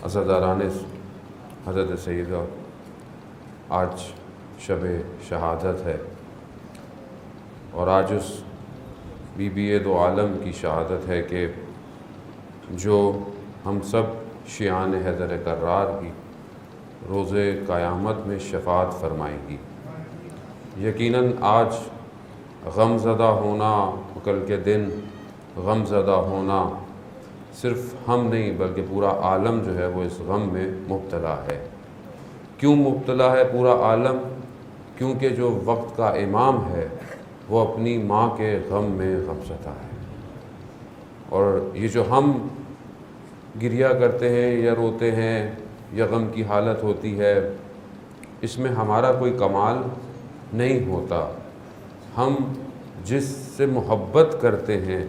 عزاداران حضرت سیدہ، آج شب شہادت ہے اور آج اس بی بی دو عالم کی شہادت ہے کہ جو ہم سب شیعان حیدر کرار کی روز قیامت میں شفاعت فرمائے گی۔ یقیناً آج غم زدہ ہونا، کل کے دن غم زدہ ہونا صرف ہم نہیں بلکہ پورا عالم جو ہے وہ اس غم میں مبتلا ہے۔ کیوں مبتلا ہے پورا عالم؟ کیونکہ جو وقت کا امام ہے وہ اپنی ماں کے غم میں غمزدہ ہے، اور یہ جو ہم گریہ کرتے ہیں یا روتے ہیں یا غم کی حالت ہوتی ہے، اس میں ہمارا کوئی کمال نہیں ہوتا۔ ہم جس سے محبت کرتے ہیں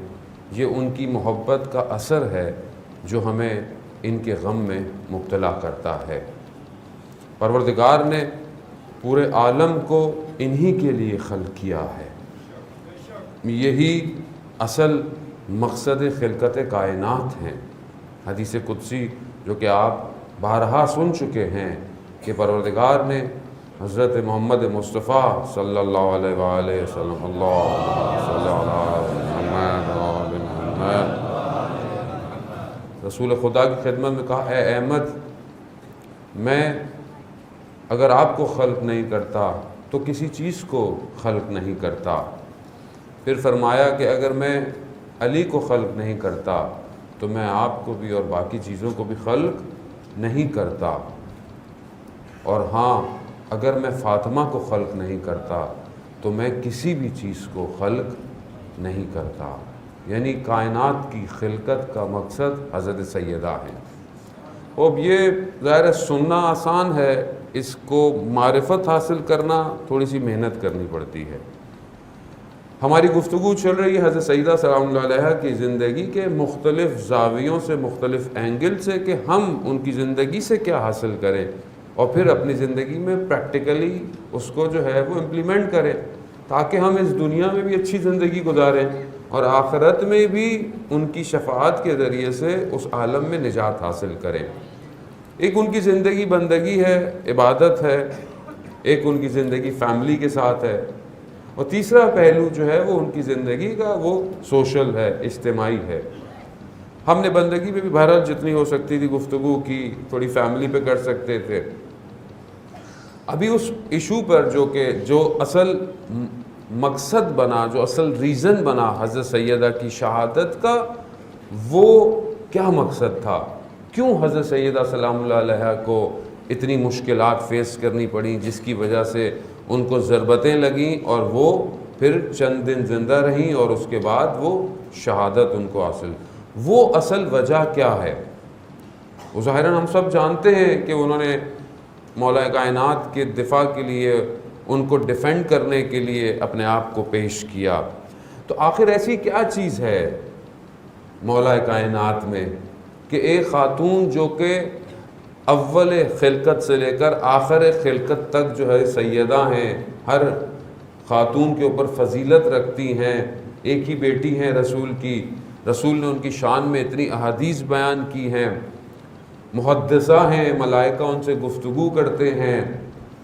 یہ ان کی محبت کا اثر ہے جو ہمیں ان کے غم میں مبتلا کرتا ہے۔ پروردگار نے پورے عالم کو انہی کے لیے خلق کیا ہے، یہی اصل مقصد خلقت کائنات ہیں۔ حدیث قدسی جو کہ آپ بارہا سن چکے ہیں کہ پروردگار نے حضرت محمد مصطفیٰ صلی اللہ علیہ وآلہ وسلم اللہم صلی اللہ علیہ محمد رسول خدا کی خدمت میں کہا، اے احمد، میں اگر آپ کو خلق نہیں کرتا تو کسی چیز کو خلق نہیں کرتا۔ پھر فرمایا کہ اگر میں علی کو خلق نہیں کرتا تو میں آپ کو بھی اور باقی چیزوں کو بھی خلق نہیں کرتا، اور ہاں اگر میں فاطمہ کو خلق نہیں کرتا تو میں کسی بھی چیز کو خلق نہیں کرتا۔ یعنی کائنات کی خلقت کا مقصد حضرت سیدہ ہے۔ اب یہ ظاہر سننا آسان ہے، اس کو معرفت حاصل کرنا تھوڑی سی محنت کرنی پڑتی ہے۔ ہماری گفتگو چل رہی ہے حضرت سیدہ سلام اللہ علیہا کی زندگی کے مختلف زاویوں سے، مختلف اینگل سے، کہ ہم ان کی زندگی سے کیا حاصل کریں اور پھر اپنی زندگی میں پریکٹیکلی اس کو جو ہے وہ امپلیمنٹ کریں، تاکہ ہم اس دنیا میں بھی اچھی زندگی گزاریں اور آخرت میں بھی ان کی شفاعت کے ذریعے سے اس عالم میں نجات حاصل کریں۔ ایک ان کی زندگی بندگی ہے، عبادت ہے، ایک ان کی زندگی فیملی کے ساتھ ہے، اور تیسرا پہلو جو ہے وہ ان کی زندگی کا وہ سوشل ہے، اجتماعی ہے۔ ہم نے بندگی میں بھی بہرحال جتنی ہو سکتی تھی گفتگو کی، تھوڑی فیملی پہ کر سکتے تھے۔ ابھی اس ایشو پر جو اصل مقصد بنا، جو اصل ریزن بنا حضرت سیدہ کی شہادت کا، وہ کیا مقصد تھا؟ کیوں حضرت سیدہ سلام اللہ علیہا کو اتنی مشکلات فیس کرنی پڑیں، جس کی وجہ سے ان کو ضربتیں لگیں اور وہ پھر چند دن زندہ رہیں اور اس کے بعد وہ شہادت ان کو حاصل؟ وہ اصل وجہ کیا ہے؟ وہ ظاہراً ہم سب جانتے ہیں کہ انہوں نے مولا کائنات کے دفاع کے لیے، ان کو ڈیفینڈ کرنے کے لیے اپنے آپ کو پیش کیا۔ تو آخر ایسی کیا چیز ہے مولا کائنات میں کہ ایک خاتون جو کہ اول خلقت سے لے کر آخر خلقت تک جو ہے سیدہ ہیں، ہر خاتون کے اوپر فضیلت رکھتی ہیں، ایک ہی بیٹی ہیں رسول کی، رسول نے ان کی شان میں اتنی احادیث بیان کی ہیں، محدثہ ہیں، ملائکہ ان سے گفتگو کرتے ہیں،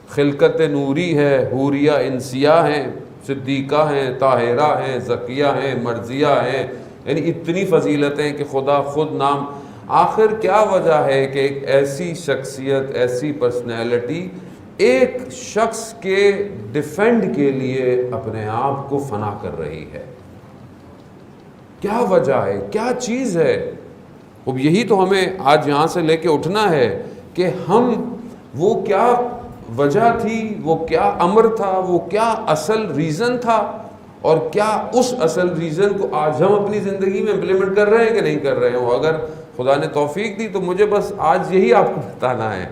خلقت نوری ہے، حوریہ انسیہ ہیں، صدیقہ ہیں، طاہرہ ہیں، زکیہ ہیں، مرضیہ ہیں، یعنی اتنی فضیلتیں کہ خدا خود نام۔ آخر کیا وجہ ہے کہ ایک ایسی شخصیت، ایسی پرسنالٹی ایک شخص کے ڈیفینڈ کے لیے اپنے آپ کو فنا کر رہی ہے؟ کیا وجہ ہے؟ کیا چیز ہے؟ اب یہی تو ہمیں آج یہاں سے لے کے اٹھنا ہے کہ ہم وہ کیا وجہ تھی، وہ کیا امر تھا، وہ کیا اصل ریزن تھا، اور کیا اس اصل ریزن کو آج ہم اپنی زندگی میں امپلیمنٹ کر رہے ہیں کہ نہیں کر رہے ہیں؟ اگر خدا نے توفیق دی تو مجھے بس آج یہی آپ کو بتانا ہے،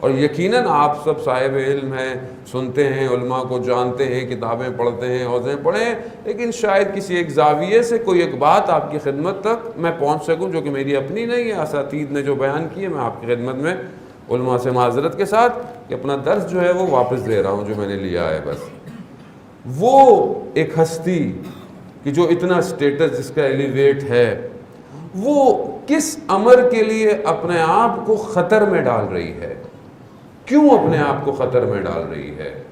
اور یقیناً آپ سب صاحب علم ہیں، سنتے ہیں، علماء کو جانتے ہیں، کتابیں پڑھتے ہیں، حوضیں پڑھیں، لیکن شاید کسی ایک زاویے سے کوئی ایک بات آپ کی خدمت تک میں پہنچ سکوں جو کہ میری اپنی نہیں ہے، اساتید نے جو بیان کی ہے میں آپ کی خدمت میں علماء سے معذرت کے ساتھ کہ اپنا درس جو ہے وہ واپس دے رہا ہوں جو میں نے لیا ہے۔ بس وہ ایک ہستی کہ جو اتنا سٹیٹس جس کا ایلیویٹ ہے، وہ کس امر کے لیے اپنے آپ کو خطر میں ڈال رہی ہے؟ کیوں اپنے آپ کو خطر میں ڈال رہی ہے؟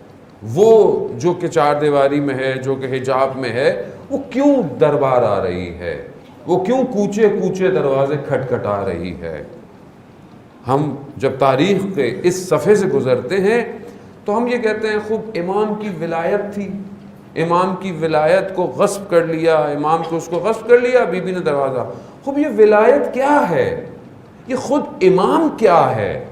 وہ جو کہ چار دیواری میں ہے، جو کہ حجاب میں ہے، وہ کیوں دربار آ رہی ہے؟ وہ کیوں کوچے کوچے دروازے کھٹکھٹا رہی ہے؟ ہم جب تاریخ کے اس صفحے سے گزرتے ہیں تو ہم یہ کہتے ہیں خوب امام کی ولایت تھی، امام کی ولایت کو غصب کر لیا، امام کو اس کو غصب کر لیا، بی بی نے دروازہ۔ خوب یہ ولایت کیا ہے؟ یہ خود امام کیا ہے؟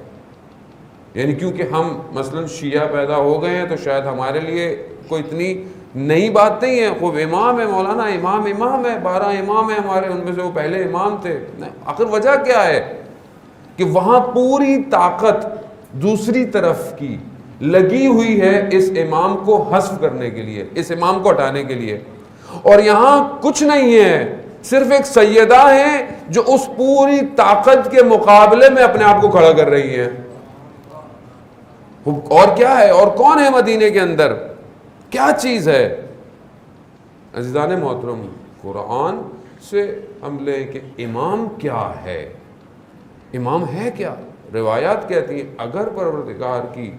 یعنی کیونکہ ہم مثلا شیعہ پیدا ہو گئے ہیں تو شاید ہمارے لیے کوئی اتنی نئی بات نہیں ہے، خوب امام ہے مولانا، امام ہے، 12 امام ہیں ہمارے، ان میں سے وہ پہلے امام تھے۔ آخر وجہ کیا ہے کہ وہاں پوری طاقت دوسری طرف کی لگی ہوئی ہے اس امام کو حذف کرنے کے لیے، اس امام کو ہٹانے کے لیے، اور یہاں کچھ نہیں ہے، صرف ایک سیدہ ہیں جو اس پوری طاقت کے مقابلے میں اپنے آپ کو کھڑا کر رہی ہیں۔ اور کیا ہے؟ اور کون ہے مدینے کے اندر؟ کیا چیز ہے؟ عزیزان محترم، قرآن سے ہم لیں کہ امام کیا ہے؟ امام ہے کیا؟ روایات کہتی ہیں اگر پروردگار کی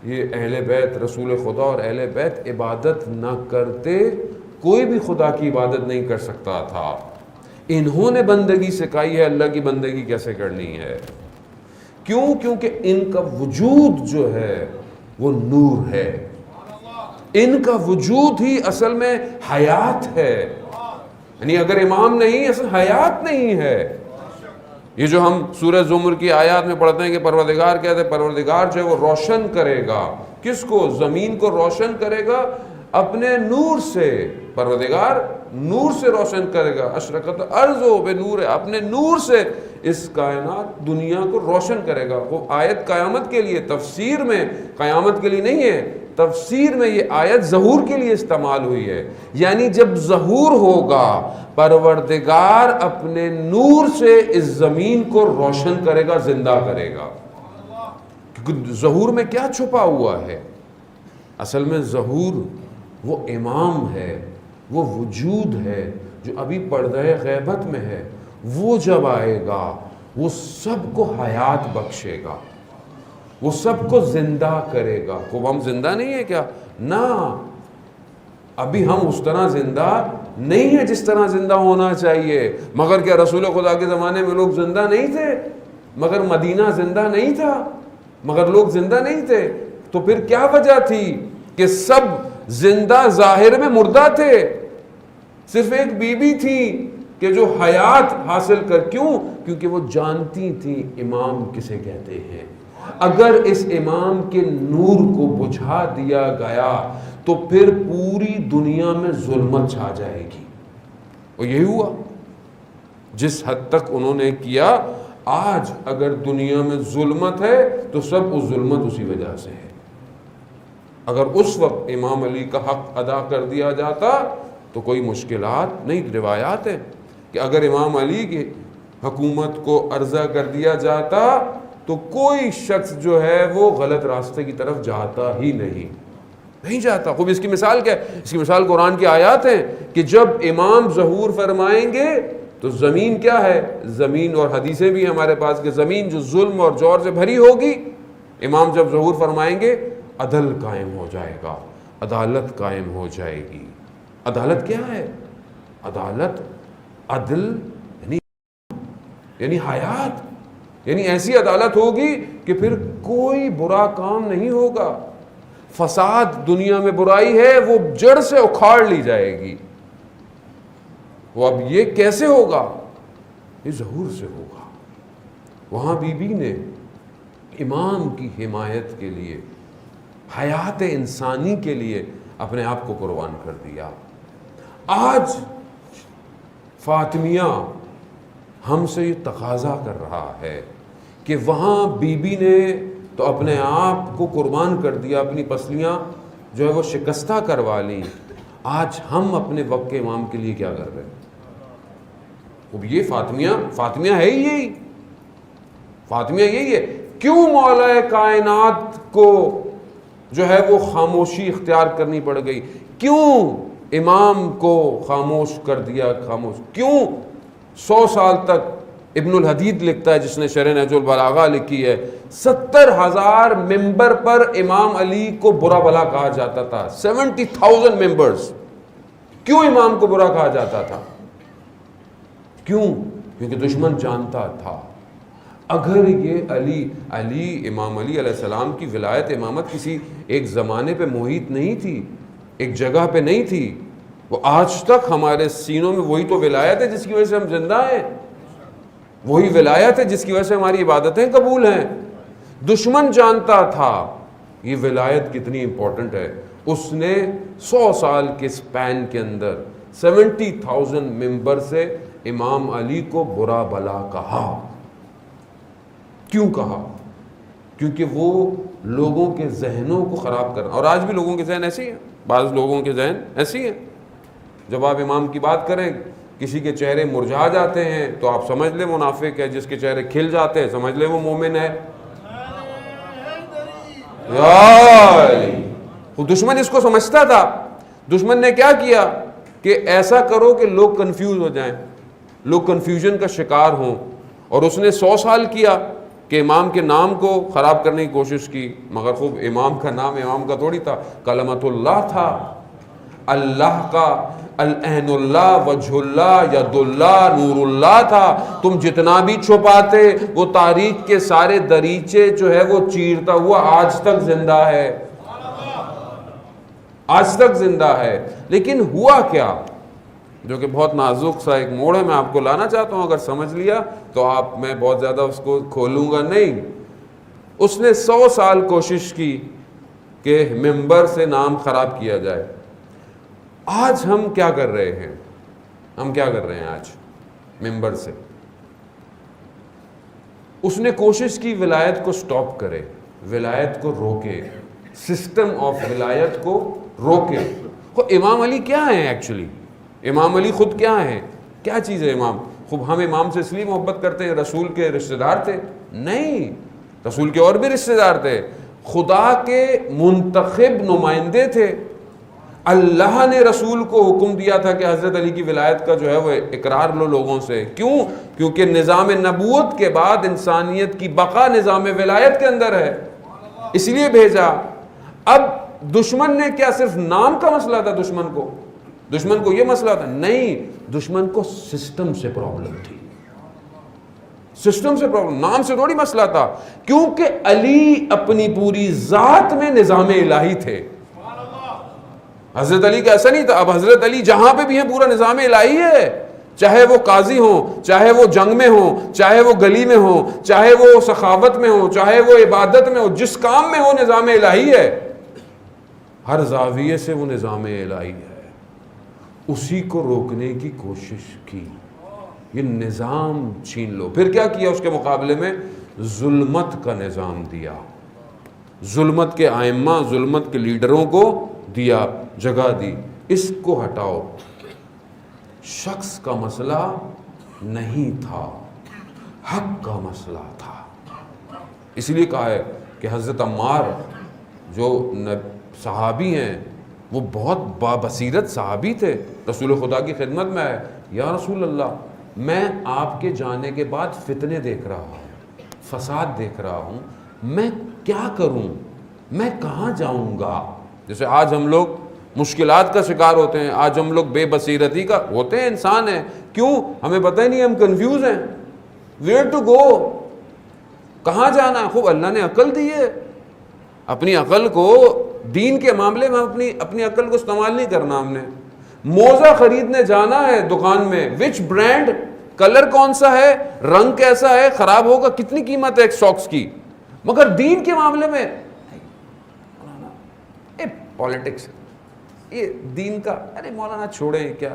یہ اہل بیت، رسول خدا اور اہل بیت عبادت نہ کرتے، کوئی بھی خدا کی عبادت نہیں کر سکتا تھا۔ انہوں نے بندگی سکھائی ہے، اللہ کی بندگی کیسے کرنی ہے۔ کیوں؟ کیونکہ ان کا وجود جو ہے وہ نور ہے، ان کا وجود ہی اصل میں حیات ہے۔ یعنی اگر امام نہیں، اصل حیات نہیں ہے۔ یہ جو ہم سورہ زمر کی آیات میں پڑھتے ہیں کہ پروردگار کہتے ہیں پروردگار جو ہے وہ روشن کرے گا، کس کو؟ زمین کو روشن کرے گا اپنے نور سے۔ پروردگار نور سے روشن کرے گا، اشرقت ارض بنور، اپنے نور سے اس کائنات دنیا کو روشن کرے گا۔ وہ آیت قیامت کے لیے، تفسیر میں قیامت کے لیے نہیں ہے، تفسیر میں یہ آیت ظہور کے لیے استعمال ہوئی ہے۔ یعنی جب ظہور ہوگا، پروردگار اپنے نور سے اس زمین کو روشن کرے گا، زندہ کرے گا۔ کیونکہ ظہور میں کیا چھپا ہوا ہے؟ اصل میں ظہور وہ امام ہے، وہ وجود ہے جو ابھی پردہ غیبت میں ہے۔ وہ جب آئے گا وہ سب کو حیات بخشے گا، وہ سب کو زندہ کرے گا۔ خوب ہم زندہ نہیں ہیں کیا؟ نہ، ابھی ہم اس طرح زندہ نہیں ہیں جس طرح زندہ ہونا چاہیے۔ مگر کیا رسول خدا کے زمانے میں لوگ زندہ نہیں تھے؟ مگر مدینہ زندہ نہیں تھا؟ مگر لوگ زندہ نہیں تھے؟ تو پھر کیا وجہ تھی کہ سب زندہ ظاہر میں مردہ تھے؟ صرف ایک بی بی تھی کہ جو حیات حاصل کر، کیوں؟ کیونکہ وہ جانتی تھی امام کسے کہتے ہیں۔ اگر اس امام کے نور کو بجھا دیا گیا تو پھر پوری دنیا میں ظلمت چھا جائے گی، اور یہی ہوا جس حد تک انہوں نے کیا۔ آج اگر دنیا میں ظلمت ہے تو سب اس ظلمت اسی وجہ سے ہے۔ اگر اس وقت امام علی کا حق ادا کر دیا جاتا تو کوئی مشکلات نہیں۔ روایات ہے کہ اگر امام علی کی حکومت کو عرضہ کر دیا جاتا تو کوئی شخص جو ہے وہ غلط راستے کی طرف جاتا ہی نہیں جاتا۔ خوب اس کی مثال کیا ہے؟ اس کی مثال قرآن کی آیات ہیں کہ جب امام ظہور فرمائیں گے تو زمین کیا ہے؟ زمین، اور حدیثیں بھی ہمارے پاس کہ زمین جو ظلم اور جور سے بھری ہوگی، امام جب ظہور فرمائیں گے عدل قائم ہو جائے گا، عدالت قائم ہو جائے گی۔ عدالت کیا ہے؟ عدالت، عدل یعنی حیات، یعنی ایسی عدالت ہوگی کہ پھر کوئی برا کام نہیں ہوگا۔ فساد دنیا میں برائی ہے وہ جڑ سے اکھاڑ لی جائے گی۔ وہ اب یہ کیسے ہوگا؟ یہ ظہور سے ہوگا۔ وہاں بی بی نے امام کی حمایت کے لیے، حیات انسانی کے لیے اپنے آپ کو قربان کر دیا۔ آج فاطمیہ ہم سے یہ تقاضا کر رہا ہے کہ وہاں بی بی نے تو اپنے آپ کو قربان کر دیا، اپنی پسلیاں جو ہے وہ شکستہ کروا لیں۔ آج ہم اپنے وقت کے امام کے لیے کیا کر رہے ہیں؟ اب یہ فاطمیہ ہے ہی یہی، فاطمیہ یہی ہے۔ کیوں مولا کائنات کو جو ہے وہ خاموشی اختیار کرنی پڑ گئی؟ کیوں امام کو خاموش کر دیا؟ خاموش کیوں 100 سال تک ابن الحدید لکھتا ہے جس نے شرح نہج البلاغہ لکھی ہے، 70,000 ممبر پر امام علی کو برا بلا کہا جاتا تھا. 70,000 ممبرز. کیوں امام کو برا کہا جاتا تھا؟ کیوں؟ کیونکہ دشمن جانتا تھا اگر یہ امام علی علیہ السلام کی ولایت امامت کسی ایک زمانے پہ محیط نہیں تھی، ایک جگہ پہ نہیں تھی، وہ آج تک ہمارے سینوں میں وہی تو ولایت ہے جس کی وجہ سے ہم زندہ ہیں، وہی ولایت ہے جس کی وجہ سے ہماری عبادتیں قبول ہیں. دشمن جانتا تھا یہ ولایت کتنی امپورٹنٹ ہے. اس نے 100 سال کے سپین کے اندر 70,000 ممبر سے امام علی کو برا بلا کہا. کیوں کہا؟ کیونکہ وہ لوگوں کے ذہنوں کو خراب کرنا. اور آج بھی لوگوں کے ذہن ایسے ہی ہیں، بعض لوگوں کے ذہن ایسے ہیں. جب آپ امام کی بات کریں کسی کے چہرے مرجھا جاتے ہیں تو آپ سمجھ لیں منافق ہے، جس کے چہرے کھل جاتے ہیں سمجھ لیں وہ مومن ہے. دشمن اس کو سمجھتا تھا. دشمن نے کیا کیا کہ ایسا کرو کہ لوگ کنفیوز ہو جائیں، لوگ کنفیوژن کا شکار ہوں. اور اس نے 100 سال کیا کہ امام کے نام کو خراب کرنے کی کوشش کی، مگر خوب امام کا نام امام کا تھوڑی تھا، کلمۃ اللہ تھا، اللہ کا، العین اللہ، وجہ اللہ، ید اللہ، نور اللہ تھا. تم جتنا بھی چھپاتے وہ تاریخ کے سارے دریچے جو ہے وہ چیرتا ہوا آج تک زندہ ہے، آج تک زندہ ہے. لیکن ہوا کیا، جو کہ بہت نازک سا ایک موڑ ہے، میں آپ کو لانا چاہتا ہوں. اگر سمجھ لیا تو میں بہت زیادہ اس کو کھولوں گا نہیں. اس نے 100 سال کوشش کی کہ ممبر سے نام خراب کیا جائے. آج ہم کیا کر رہے ہیں؟ ہم کیا کر رہے ہیں آج ممبر سے؟ اس نے کوشش کی ولایت کو سٹاپ کرے، ولایت کو روکے، سسٹم آف ولایت کو روکے. امام علی کیا ہیں ایکچولی؟ امام علی خود کیا ہیں؟ کیا چیز ہے امام؟ خوب ہم امام سے اس لیے محبت کرتے ہیں رسول کے رشتہ دار تھے؟ نہیں، رسول کے اور بھی رشتہ دار تھے، خدا کے منتخب نمائندے تھے. اللہ نے رسول کو حکم دیا تھا کہ حضرت علی کی ولایت کا جو ہے وہ اقرار لو لوگوں سے. کیوں؟ کیونکہ نظام نبوت کے بعد انسانیت کی بقا نظام ولایت کے اندر ہے، اس لیے بھیجا. اب دشمن نے کیا صرف نام کا مسئلہ تھا؟ دشمن کو یہ مسئلہ تھا؟ نہیں، دشمن کو سسٹم سے پرابلم تھی، سسٹم سے پرابلم، نام سے تھوڑی مسئلہ تھا. کیونکہ علی اپنی پوری ذات میں نظام الہی تھے. حضرت علی کا ایسا نہیں تھا. اب حضرت علی جہاں پہ بھی ہیں پورا نظام الہی ہے، چاہے وہ قاضی ہوں، چاہے وہ جنگ میں ہوں، چاہے وہ گلی میں ہوں، چاہے وہ سخاوت میں ہوں، چاہے وہ عبادت میں ہو، جس کام میں ہو نظام الہی ہے. ہر زاویے سے وہ نظام الہی ہے. اسی کو روکنے کی کوشش کی، یہ نظام چھین لو. پھر کیا کیا اس کے مقابلے میں؟ ظلمت کا نظام دیا، ظلمت کے ائمہ، ظلمت کے لیڈروں کو دیا، جگہ دی. اس کو ہٹاؤ. شخص کا مسئلہ نہیں تھا، حق کا مسئلہ تھا. اس لیے کہا ہے کہ حضرت عمار جو صحابی ہیں وہ بہت بابصیرت صحابی تھے. رسول خدا کی خدمت میں آئے، یا رسول اللہ میں آپ کے جانے کے بعد فتنے دیکھ رہا ہوں، فساد دیکھ رہا ہوں، میں کیا کروں، میں کہاں جاؤں گا؟ جیسے آج ہم لوگ مشکلات کا شکار ہوتے ہیں، آج ہم لوگ بے بصیرتی کا ہوتے ہیں، انسان ہیں. کیوں؟ ہمیں پتہ ہی نہیں، ہم کنفیوز ہیں. ویئر ٹو گو، کہاں جانا ہے؟ خوب اللہ نے عقل دی ہے. اپنی عقل کو دین کے معاملے میں اپنی عقل کو استعمال نہیں کرنا. ہم نے موزہ خریدنے جانا ہے دکان میں، وچ برانڈ، کلر کون سا ہے، رنگ کیسا ہے، خراب ہوگا، کتنی قیمت ہے ایک ساکس کی. مگر دین کے معاملے میں پالیٹکس، یہ دین کا، ارے مولانا چھوڑیں، کیا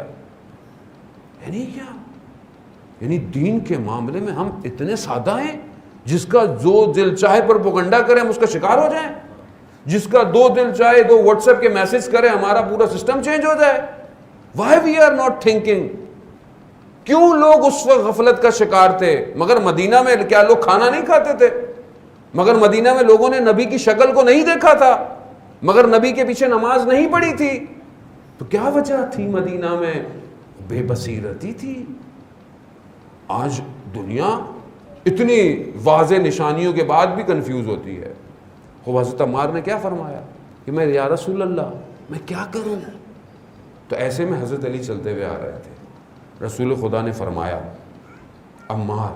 یعنی دین کے معاملے میں ہم اتنے سادہ ہیں، جس کا جو دل چاہے پروپیگنڈا کریں ہم اس کا شکار ہو جائیں، جس کا دو دل چاہے دو واٹس ایپ کے میسج کریں ہمارا پورا سسٹم چینج ہو جائے. Why we are not thinking? کیوں لوگ اس وقت غفلت کا شکار تھے؟ مگر مدینہ میں کیا لوگ کھانا نہیں کھاتے تھے؟ مگر مدینہ میں لوگوں نے نبی کی شکل کو نہیں دیکھا تھا؟ مگر نبی کے پیچھے نماز نہیں پڑھی تھی؟ تو کیا وجہ تھی؟ مدینہ میں بے بصیرتی تھی. آج دنیا اتنی واضح نشانیوں کے بعد بھی کنفیوز ہوتی ہے. خوب حضرت عمار نے کیا فرمایا کہ میں یا رسول اللہ میں کیا کروں؟ تو ایسے میں حضرت علی چلتے ہوئے آ رہے تھے. رسول خدا نے فرمایا عمار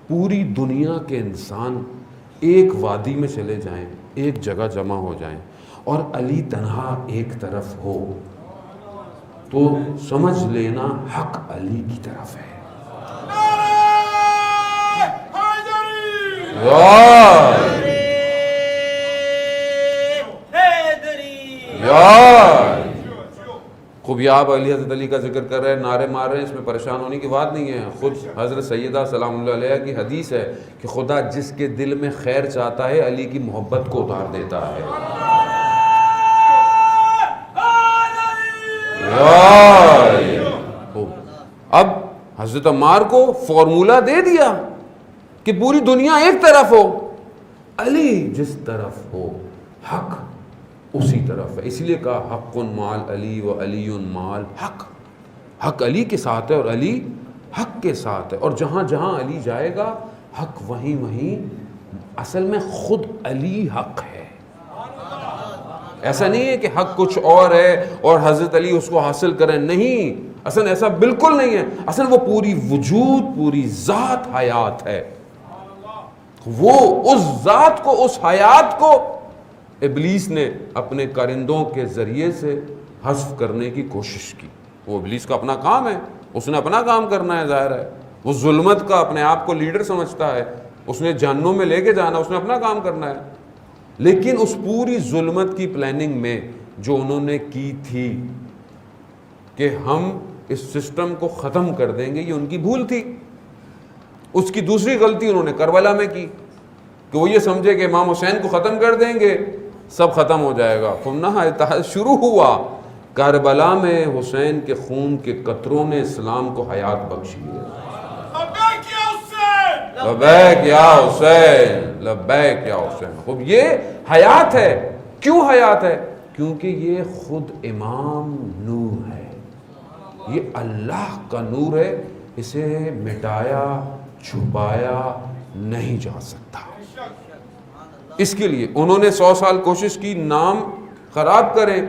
پوری دنیا کے انسان ایک وادی میں چلے جائیں, ایک جگہ جمع ہو جائیں, اور علی تنہا ایک طرف ہو تو سمجھ لینا حق علی کی طرف ہے. خوب یا آپ علی حضرت علی کا ذکر کر رہے ہیں, نعرے مار رہے ہیں, اس میں پریشان ہونے کی بات نہیں ہے. خود حضرت سیدہ سلام اللہ علیہ کی حدیث ہے کہ خدا جس کے دل میں خیر چاہتا ہے علی کی محبت کو اتار دیتا ہے. اب حضرت عمار کو فارمولہ دے دیا کہ پوری دنیا ایک طرف ہو, علی جس طرف ہو حق اسی طرف ہے. اس لیے کہا حق مال علی و علی مال حق. حق علی کے ساتھ ہے اور علی حق کے ساتھ ہے, اور جہاں جہاں علی جائے گا حق وہیں وہیں. اصل میں خود علی حق ہے. ایسا نہیں ہے کہ حق کچھ اور ہے اور حضرت علی اس کو حاصل کریں, نہیں, اصل ایسا بالکل نہیں ہے. اصل وہ پوری وجود, پوری ذات حیات ہے. وہ اس ذات کو, اس حیات کو ابلیس نے اپنے کارندوں کے ذریعے سے حذف کرنے کی کوشش کی. وہ ابلیس کا اپنا کام ہے, اس نے اپنا کام کرنا ہے, ظاہر ہے. وہ ظلمت کا اپنے آپ کو لیڈر سمجھتا ہے, اس نے جہنم میں لے کے جانا, اس نے اپنا کام کرنا ہے. لیکن اس پوری ظلمت کی پلاننگ میں جو انہوں نے کی تھی کہ ہم اس سسٹم کو ختم کر دیں گے, یہ ان کی بھول تھی. اس کی دوسری غلطی انہوں نے کربلا میں کی کہ وہ یہ سمجھے کہ امام حسین کو ختم کر دیں گے سب ختم ہو جائے گا. خمنہ اتحاد شروع ہوا کربلا میں. حسین کے خون کے قطروں نے اسلام کو حیات بخشی ہے. لبیک یا حسین, لبیک یا حسین. خوب یہ حیات ہے. کیوں حیات ہے؟ کیونکہ یہ خود امام نور ہے, یہ اللہ کا نور ہے, اسے مٹایا چھپایا نہیں جا سکتا. اس کے لیے انہوں نے 100 سال کوشش کی نام خراب کریں.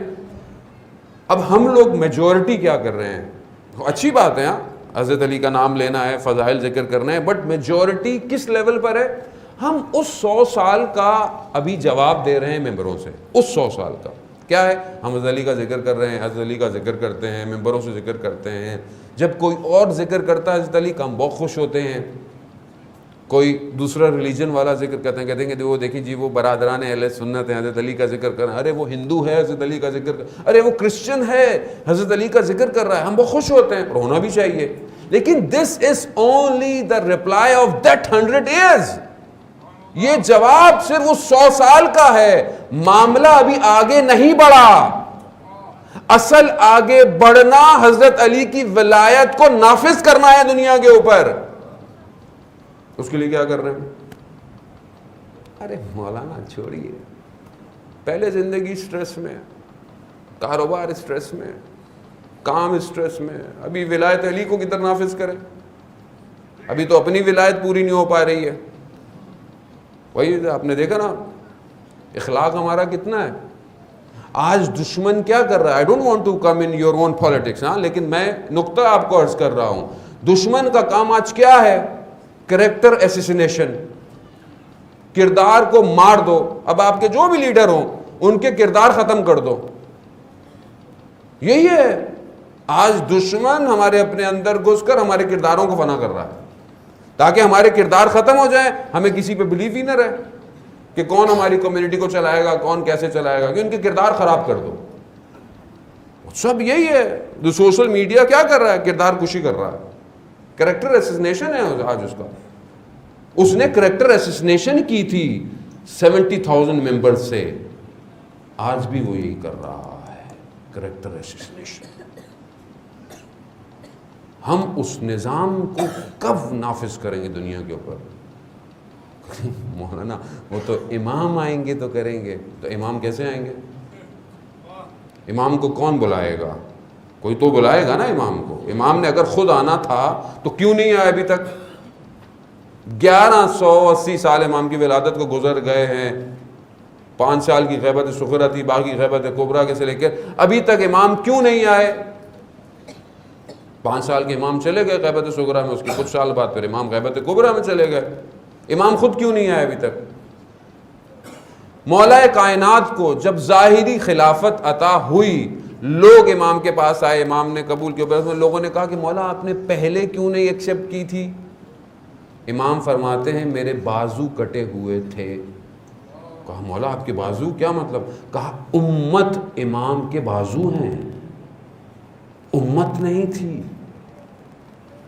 اب ہم لوگ میجورٹی کیا کر رہے ہیں؟ اچھی بات ہے, ہاں حضرت علی کا نام لینا ہے, فضائل ذکر کرنا ہے, بٹ میجورٹی کس لیول پر ہے؟ ہم اس 100 سال کا ابھی جواب دے رہے ہیں ممبروں سے. اس 100 سال کا کیا ہے؟ ہم حضرت علی کا ذکر کر رہے ہیں, حضرت علی کا ذکر کرتے ہیں, ممبروں سے ذکر کرتے ہیں. جب کوئی اور ذکر کرتا ہے حضرت علی کا ہم بہت خوش ہوتے ہیں. کوئی دوسرا ریلیجن والا ذکر کرتے ہیں, کہتے ہیں کہ وہ دیکھیں جی وہ برادران اہل سنت ہیں, حضرت علی کا ذکر کر رہے ہیں. ارے وہ ہندو ہے, حضرت علی کا ذکر کر, ارے وہ کرسچن ہے, حضرت علی کا ذکر کر رہا ہے. ہم بہت خوش ہوتے ہیں اور ہونا بھی چاہیے. لیکن this is only the reply of that 100 years. یہ جواب صرف اس 100 سال کا ہے. معاملہ ابھی آگے نہیں بڑھا. اصل آگے بڑھنا حضرت علی کی ولایت کو نافذ کرنا ہے دنیا کے اوپر. اس کے لیے کیا کر رہے ہیں؟ ارے مولانا چھوڑیے, پہلے زندگی سٹریس میں, کاروبار سٹریس میں, کام سٹریس میں, ابھی ولایت علی کو کدھر نافذ کریں؟ ابھی تو اپنی ولایت پوری نہیں ہو پا رہی ہے. وہی آپ نے دیکھا نا اخلاق ہمارا کتنا ہے. آج دشمن کیا کر رہا ہے؟ I don't want to come in your own politics, ہاں, لیکن میں نقطہ آپ کو عرض کر رہا ہوں. دشمن کا کام آج کیا ہے؟ کریکٹر ایسیسینیشن. کردار کو مار دو. اب آپ کے جو بھی لیڈر ہوں ان کے کردار ختم کر دو. یہی ہے آج دشمن ہمارے اپنے اندر گھس کر ہمارے کرداروں کو فنا کر رہا ہے تاکہ ہمارے کردار ختم ہو جائیں, ہمیں کسی پہ بلیف ہی نہ رہے کہ کون ہماری کمیونٹی کو چلائے گا, کون کیسے چلائے گا, کہ ان کے کردار خراب کر دو. سب یہی ہے. جو سوشل میڈیا کیا کر رہا ہے؟ کردار کشی کر رہا ہے. کریکٹر ایسیسینیشن ہے آج اس کا. اس نے کریکٹر ایسیسینیشن کی تھی 70,000 ممبر سے, آج بھی وہ یہی کر رہا ہے, کریکٹر ایسیسینیشن. ہم اس نظام کو کب نافذ کریں گے دنیا کے اوپر؟ مولانا وہ تو امام آئیں گے تو کریں گے. تو امام کیسے آئیں گے؟ امام کو کون بلائے گا؟ کوئی تو بلائے گا نا امام کو. امام نے اگر خود آنا تھا تو کیوں نہیں آیا ابھی تک؟ 1180 سال امام کی ولادت کو گزر گئے ہیں. 5 سال کی غیبت صغرا تھی، باقی غیبت کبریٰ کے سے لے کر ابھی تک امام کیوں نہیں آئے؟ 5 سال کے امام چلے گئے غیبت صغرا میں، اس کے کچھ سال بعد پھر امام غیبت کبریٰ میں چلے گئے. امام خود کیوں نہیں آئے ابھی تک؟ مولا کائنات کو جب ظاہری خلافت عطا ہوئی، لوگ امام کے پاس آئے، امام نے قبول کیا. لوگوں نے کہا کہ مولا آپ نے پہلے کیوں نہیں ایکسیپٹ کی تھی؟ امام فرماتے ہیں میرے بازو کٹے ہوئے تھے. کہا مولا آپ کے بازو کیا مطلب؟ کہا امت امام کے بازو ہیں، امت نہیں تھی.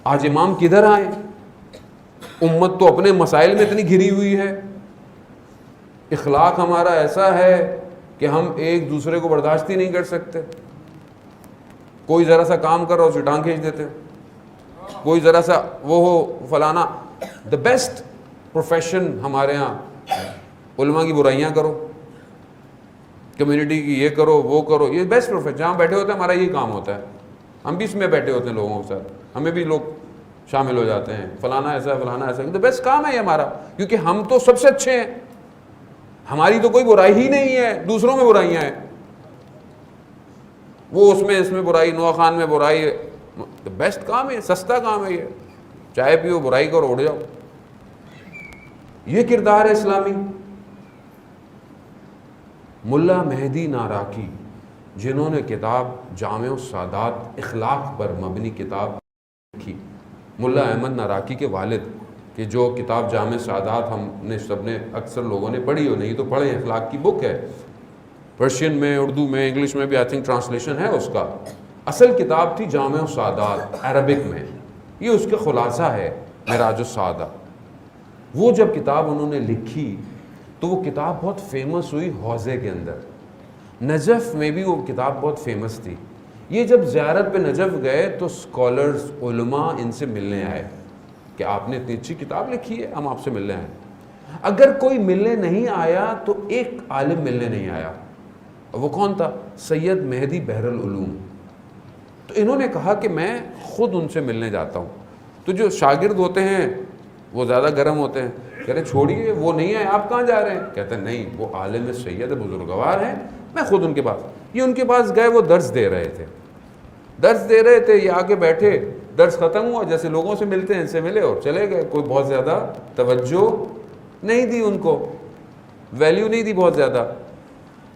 آج امام کدھر آئے؟ امت تو اپنے مسائل میں اتنی گھری ہوئی ہے. اخلاق ہمارا ایسا ہے کہ ہم ایک دوسرے کو برداشت ہی نہیں کر سکتے. کوئی ذرا سا کام کر رہا ہو اسے ٹانگ کھینچ دیتے، کوئی ذرا سا وہ ہو فلانا. دا بیسٹ پروفیشن ہمارے ہاں علماء کی برائیاں کرو، کمیونٹی کی یہ کرو وہ کرو، یہ بیسٹ پروفیشن. جہاں بیٹھے ہوتے ہیں ہمارا یہ کام ہوتا ہے، ہم بھی اس میں بیٹھے ہوتے ہیں لوگوں کے ساتھ، ہمیں بھی لوگ شامل ہو جاتے ہیں، فلانا ایسا ہے فلانا ایسا ہے. تو بیسٹ کام ہے یہ ہمارا، کیونکہ ہم تو سب سے اچھے ہیں، ہماری تو کوئی برائی ہی نہیں ہے، دوسروں میں برائیاں ہیں. وہ اس میں برائی، نوا خان میں برائی. بیسٹ کام ہے، سستا کام ہے یہ. چائے پیو، برائی کرو، اڑ جاؤ. یہ کردار ہے اسلامی. ملا مہدی ناراکی جنہوں نے کتاب جامع السادات اخلاق پر مبنی کتاب لکھی، ملا احمد ناراکی کے والد، کہ جو کتاب جامع سعادات ہم نے سب نے اکثر لوگوں نے پڑھی ہو، نہیں تو پڑھیں، اخلاق کی بک ہے. پرشین میں، اردو میں، انگلش میں بھی آئی تھنک ٹرانسلیشن ہے اس کا. اصل کتاب تھی جامع السعادات عربک میں، یہ اس کا خلاصہ ہے معراج السعادہ. وہ جب کتاب انہوں نے لکھی تو وہ کتاب بہت فیمس ہوئی حوزے کے اندر. نجف میں بھی وہ کتاب بہت فیمس تھی. یہ جب زیارت پہ نجف گئے تو اسکالرز، علماء ان سے ملنے آئے کہ آپ نے اتنی اچھی کتاب لکھی ہے، ہم آپ سے ملنے آئے. اگر کوئی ملنے نہیں آیا تو ایک عالم ملنے نہیں آیا. وہ کون تھا؟ سید مہدی بحر العلوم. تو انہوں نے کہا کہ میں خود ان سے ملنے جاتا ہوں. تو جو شاگرد ہوتے ہیں وہ زیادہ گرم ہوتے ہیں، کہہ رہے چھوڑیے وہ نہیں آئے، آپ کہاں جا رہے ہیں؟ کہتے ہیں نہیں، وہ عالم سید بزرگوار ہیں، میں خود ان کے پاس. یہ ان کے پاس گئے، وہ درس دے رہے تھے، یہ آ کے بیٹھے، درس ختم ہوا، جیسے لوگوں سے ملتے ہیں ان سے ملے اور چلے گئے. کوئی بہت زیادہ توجہ نہیں دی، ان کو ویلیو نہیں دی بہت زیادہ.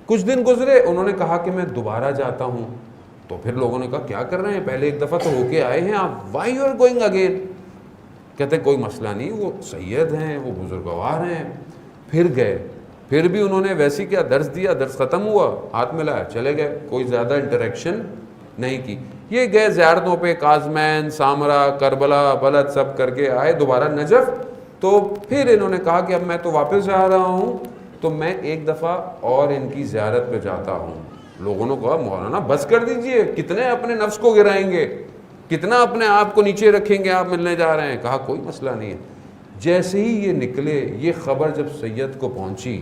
کچھ دن گزرے، انہوں نے کہا کہ میں دوبارہ جاتا ہوں. تو پھر لوگوں نے کہا کیا کر رہے ہیں، پہلے ایک دفعہ تو ہو کے آئے ہیں آپ، why you are going again? کہتے ہیں کوئی مسئلہ نہیں، وہ سید ہیں، وہ بزرگوار ہیں. پھر گئے، پھر بھی انہوں نے ویسی کیا، درس دیا، درس ختم ہوا، ہاتھ ملایا، چلے گئے، کوئی زیادہ انٹریکشن نہیں کی. یہ گئے زیارتوں پہ، کاظمین، سامرا، کربلا، بلد سب کر کے آئے دوبارہ نجف. تو پھر انہوں نے کہا کہ اب میں تو واپس جا رہا ہوں، تو میں ایک دفعہ اور ان کی زیارت پہ جاتا ہوں. لوگوں نے کہا مولانا بس کر دیجئے، کتنے اپنے نفس کو گرائیں گے، کتنا اپنے آپ کو نیچے رکھیں گے، آپ ملنے جا رہے ہیں. کہا کوئی مسئلہ نہیں ہے. جیسے ہی یہ نکلے، یہ خبر جب سید کو پہنچی،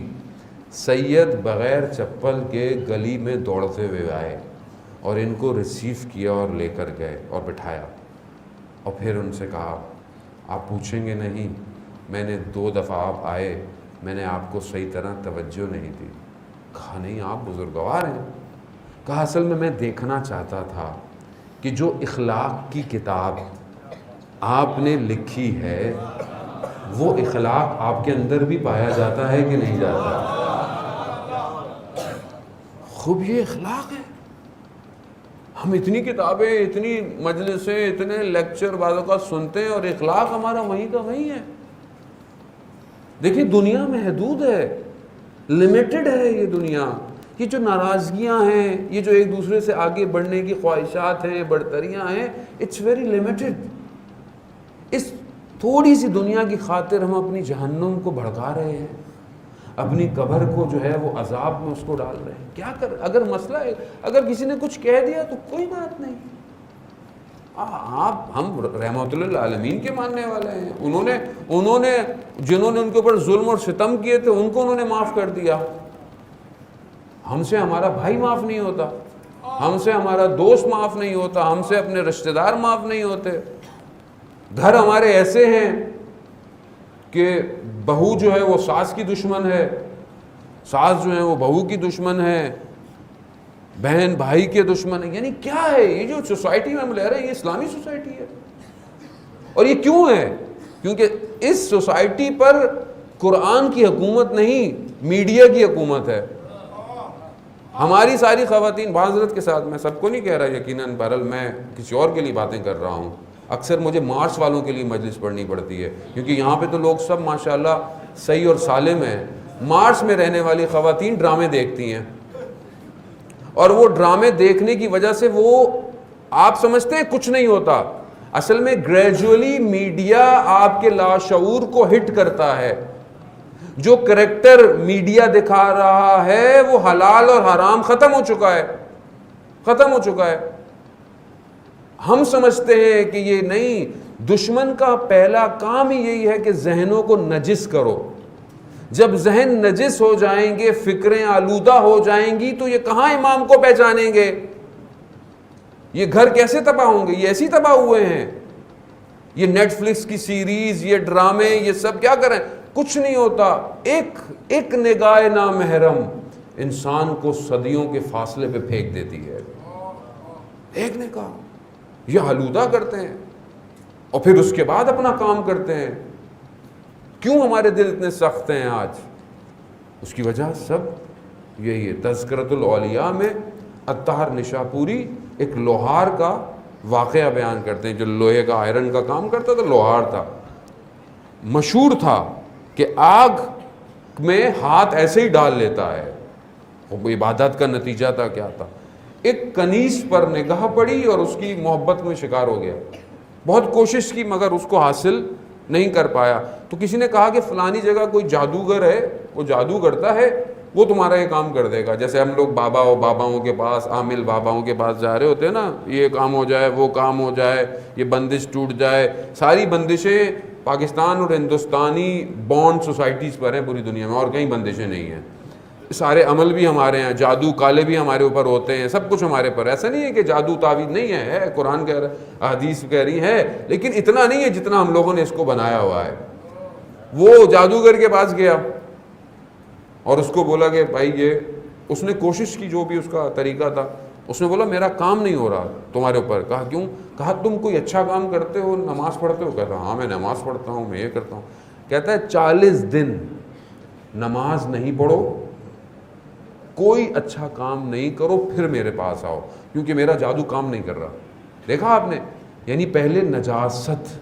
سید بغیر چپل کے گلی میں دوڑتے ہوئے آئے اور ان کو ریسیو کیا اور لے کر گئے اور بٹھایا. اور پھر ان سے کہا آپ پوچھیں گے نہیں، میں نے 2 دفعہ آپ آئے، میں نے آپ کو صحیح طرح توجہ نہیں دی. کہا نہیں، آپ بزرگوار ہیں. کہا اصل میں دیکھنا چاہتا تھا کہ جو اخلاق کی کتاب آپ نے لکھی ہے وہ اخلاق آپ کے اندر بھی پایا جاتا ہے کہ نہیں جاتا. خوب یہ اخلاق ہے. ہم اتنی کتابیں، اتنی مجلسیں، اتنے لیکچر بعضوں کا سنتے ہیں اور اخلاق ہمارا وہیں کا وہیں ہے. دیکھیں دنیا محدود ہے، لمیٹڈ ہے یہ دنیا. یہ جو ناراضگیاں ہیں، یہ جو ایک دوسرے سے آگے بڑھنے کی خواہشات ہیں، بڑھتریاں ہیں، اٹس ویری لمیٹڈ. اس تھوڑی سی دنیا کی خاطر ہم اپنی جہنم کو بھڑکا رہے ہیں، اپنی قبر کو جو ہے وہ عذاب میں اس کو ڈال رہے ہیں. کیا کر، اگر مسئلہ ہے، اگر کسی نے کچھ کہہ دیا تو کوئی بات نہیں. ہم رحمت اللہ عالمین کے ماننے والے ہیں. انہوں نے جنہوں نے ان کے اوپر ظلم اور ستم کیے تھے ان کو انہوں نے معاف کر دیا. ہم سے ہمارا بھائی معاف نہیں ہوتا. ہم سے ہمارا دوست معاف نہیں ہوتا، ہم سے اپنے رشتہ دار معاف نہیں ہوتے. گھر ہمارے ایسے ہیں کہ بہو جو ہے وہ ساس کی دشمن ہے، ساس جو ہے وہ بہو کی دشمن ہے، بہن بھائی کے دشمن ہے. یعنی کیا ہے یہ جو سوسائٹی میں ہم لے رہے ہیں، یہ اسلامی سوسائٹی ہے؟ اور یہ کیوں ہے؟ کیونکہ اس سوسائٹی پر قرآن کی حکومت نہیں، میڈیا کی حکومت ہے. ہماری ساری خواتین، معذرت کے ساتھ میں سب کو نہیں کہہ رہا یقیناً، بہرحال میں کسی اور کے لیے باتیں کر رہا ہوں، اکثر مجھے مارچ والوں کے لیے مجلس پڑھنی پڑتی ہے، کیونکہ یہاں پہ تو لوگ سب ماشاءاللہ صحیح اور سالم ہیں. مارچ میں رہنے والی خواتین ڈرامے دیکھتی ہیں، اور وہ ڈرامے دیکھنے کی وجہ سے وہ، آپ سمجھتے ہیں کچھ نہیں ہوتا، اصل میں گریجولی میڈیا آپ کے لاشعور کو ہٹ کرتا ہے. جو کریکٹر میڈیا دکھا رہا ہے وہ حلال اور حرام ختم ہو چکا ہے، ختم ہو چکا ہے. ہم سمجھتے ہیں کہ یہ نہیں، دشمن کا پہلا کام ہی یہی ہے کہ ذہنوں کو نجس کرو. جب ذہن نجس ہو جائیں گے، فکریں آلودہ ہو جائیں گی، تو یہ کہاں امام کو پہچانیں گے؟ یہ گھر کیسے تباہ ہوں گے؟ یہ ایسی تباہ ہوئے ہیں. یہ نیٹ فلکس کی سیریز، یہ ڈرامے، یہ سب کیا کریں؟ کچھ نہیں ہوتا. ایک نگاہ نامحرم انسان کو صدیوں کے فاصلے پہ پھینک دیتی ہے. ایک نگاہ، یہ آلودہ کرتے ہیں اور پھر اس کے بعد اپنا کام کرتے ہیں. کیوں ہمارے دل اتنے سخت ہیں آج؟ اس کی وجہ سب یہی ہے. تذکرۃ الاولیاء میں عطار نشاپوری ایک لوہار کا واقعہ بیان کرتے ہیں، جو لوہے کا، آئرن کا کام کرتا تھا، لوہار تھا. مشہور تھا کہ آگ میں ہاتھ ایسے ہی ڈال لیتا ہے. وہ عبادت کا نتیجہ تھا. کیا تھا؟ ایک کنیز پر نگاہ پڑی اور اس کی محبت میں شکار ہو گیا. بہت کوشش کی مگر اس کو حاصل نہیں کر پایا. تو کسی نے کہا کہ فلانی جگہ کوئی جادوگر ہے، وہ جادو کرتا ہے، وہ تمہارا یہ کام کر دے گا. جیسے ہم لوگ باباؤں کے پاس، عامل باباؤں کے پاس جا رہے ہوتے ہیں نا، یہ کام ہو جائے، وہ کام ہو جائے، یہ بندش ٹوٹ جائے. ساری بندشیں پاکستان اور ہندوستانی بانڈ سوسائٹیز پر ہیں پوری دنیا میں، اور کہیں بندشیں نہیں ہیں. سارے عمل بھی ہمارے ہیں، جادو کالے بھی ہمارے اوپر ہوتے ہیں، سب کچھ ہمارے پر. ایسا نہیں ہے کہ جادو تعویذ نہیں ہے، قرآن کہہ رہا، حدیث کہہ رہی ہے، لیکن اتنا نہیں ہے جتنا ہم لوگوں نے اس کو بنایا ہوا ہے. وہ جادوگر کے پاس گیا اور اس کو بولا کہ بھائی یہ، اس نے کوشش کی، جو بھی اس کا طریقہ تھا. اس نے بولا میرا کام نہیں ہو رہا تمہارے اوپر. کہا کیوں؟ کہا تم کوئی اچھا کام کرتے ہو، نماز پڑھتے ہو؟ کہتا ہاں میں نماز پڑھتا ہوں، میں یہ کرتا ہوں. کہتا ہے 40 دن نماز نہیں پڑھو، کوئی اچھا کام نہیں کرو، پھر میرے پاس آؤ، کیونکہ میرا جادو کام نہیں کر رہا. دیکھا آپ نے؟ یعنی پہلے نجاست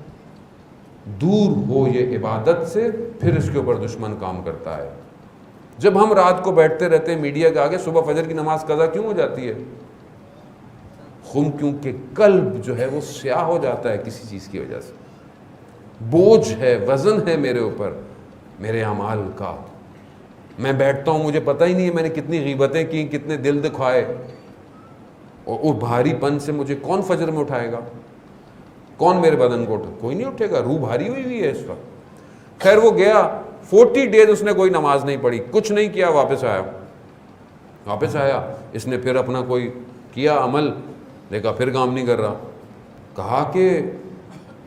دور ہو یہ عبادت سے، پھر اس کے اوپر دشمن کام کرتا ہے. جب ہم رات کو بیٹھتے رہتے ہیں میڈیا کے آگے، صبح فجر کی نماز قضا کیوں ہو جاتی ہے؟ کیونکہ قلب جو ہے وہ سیاہ ہو جاتا ہے کسی چیز کی وجہ سے. بوجھ ہے، وزن ہے میرے اوپر، میرے اعمال کا. میں بیٹھتا ہوں، مجھے پتہ ہی نہیں ہے میں نے کتنی غیبتیں کی، کتنے دل دکھائے، اور وہ بھاری پن سے مجھے کون فجر میں اٹھائے گا؟ کون میرے بدن کو کوئی نہیں اٹھے گا. روح بھاری ہوئی ہے اس وقت. خیر وہ گیا، 40 ڈیز اس نے کوئی نماز نہیں پڑھی، کچھ نہیں کیا. واپس آیا اس نے پھر اپنا کوئی کیا عمل، دیکھا پھر کام نہیں کر رہا. کہا کہ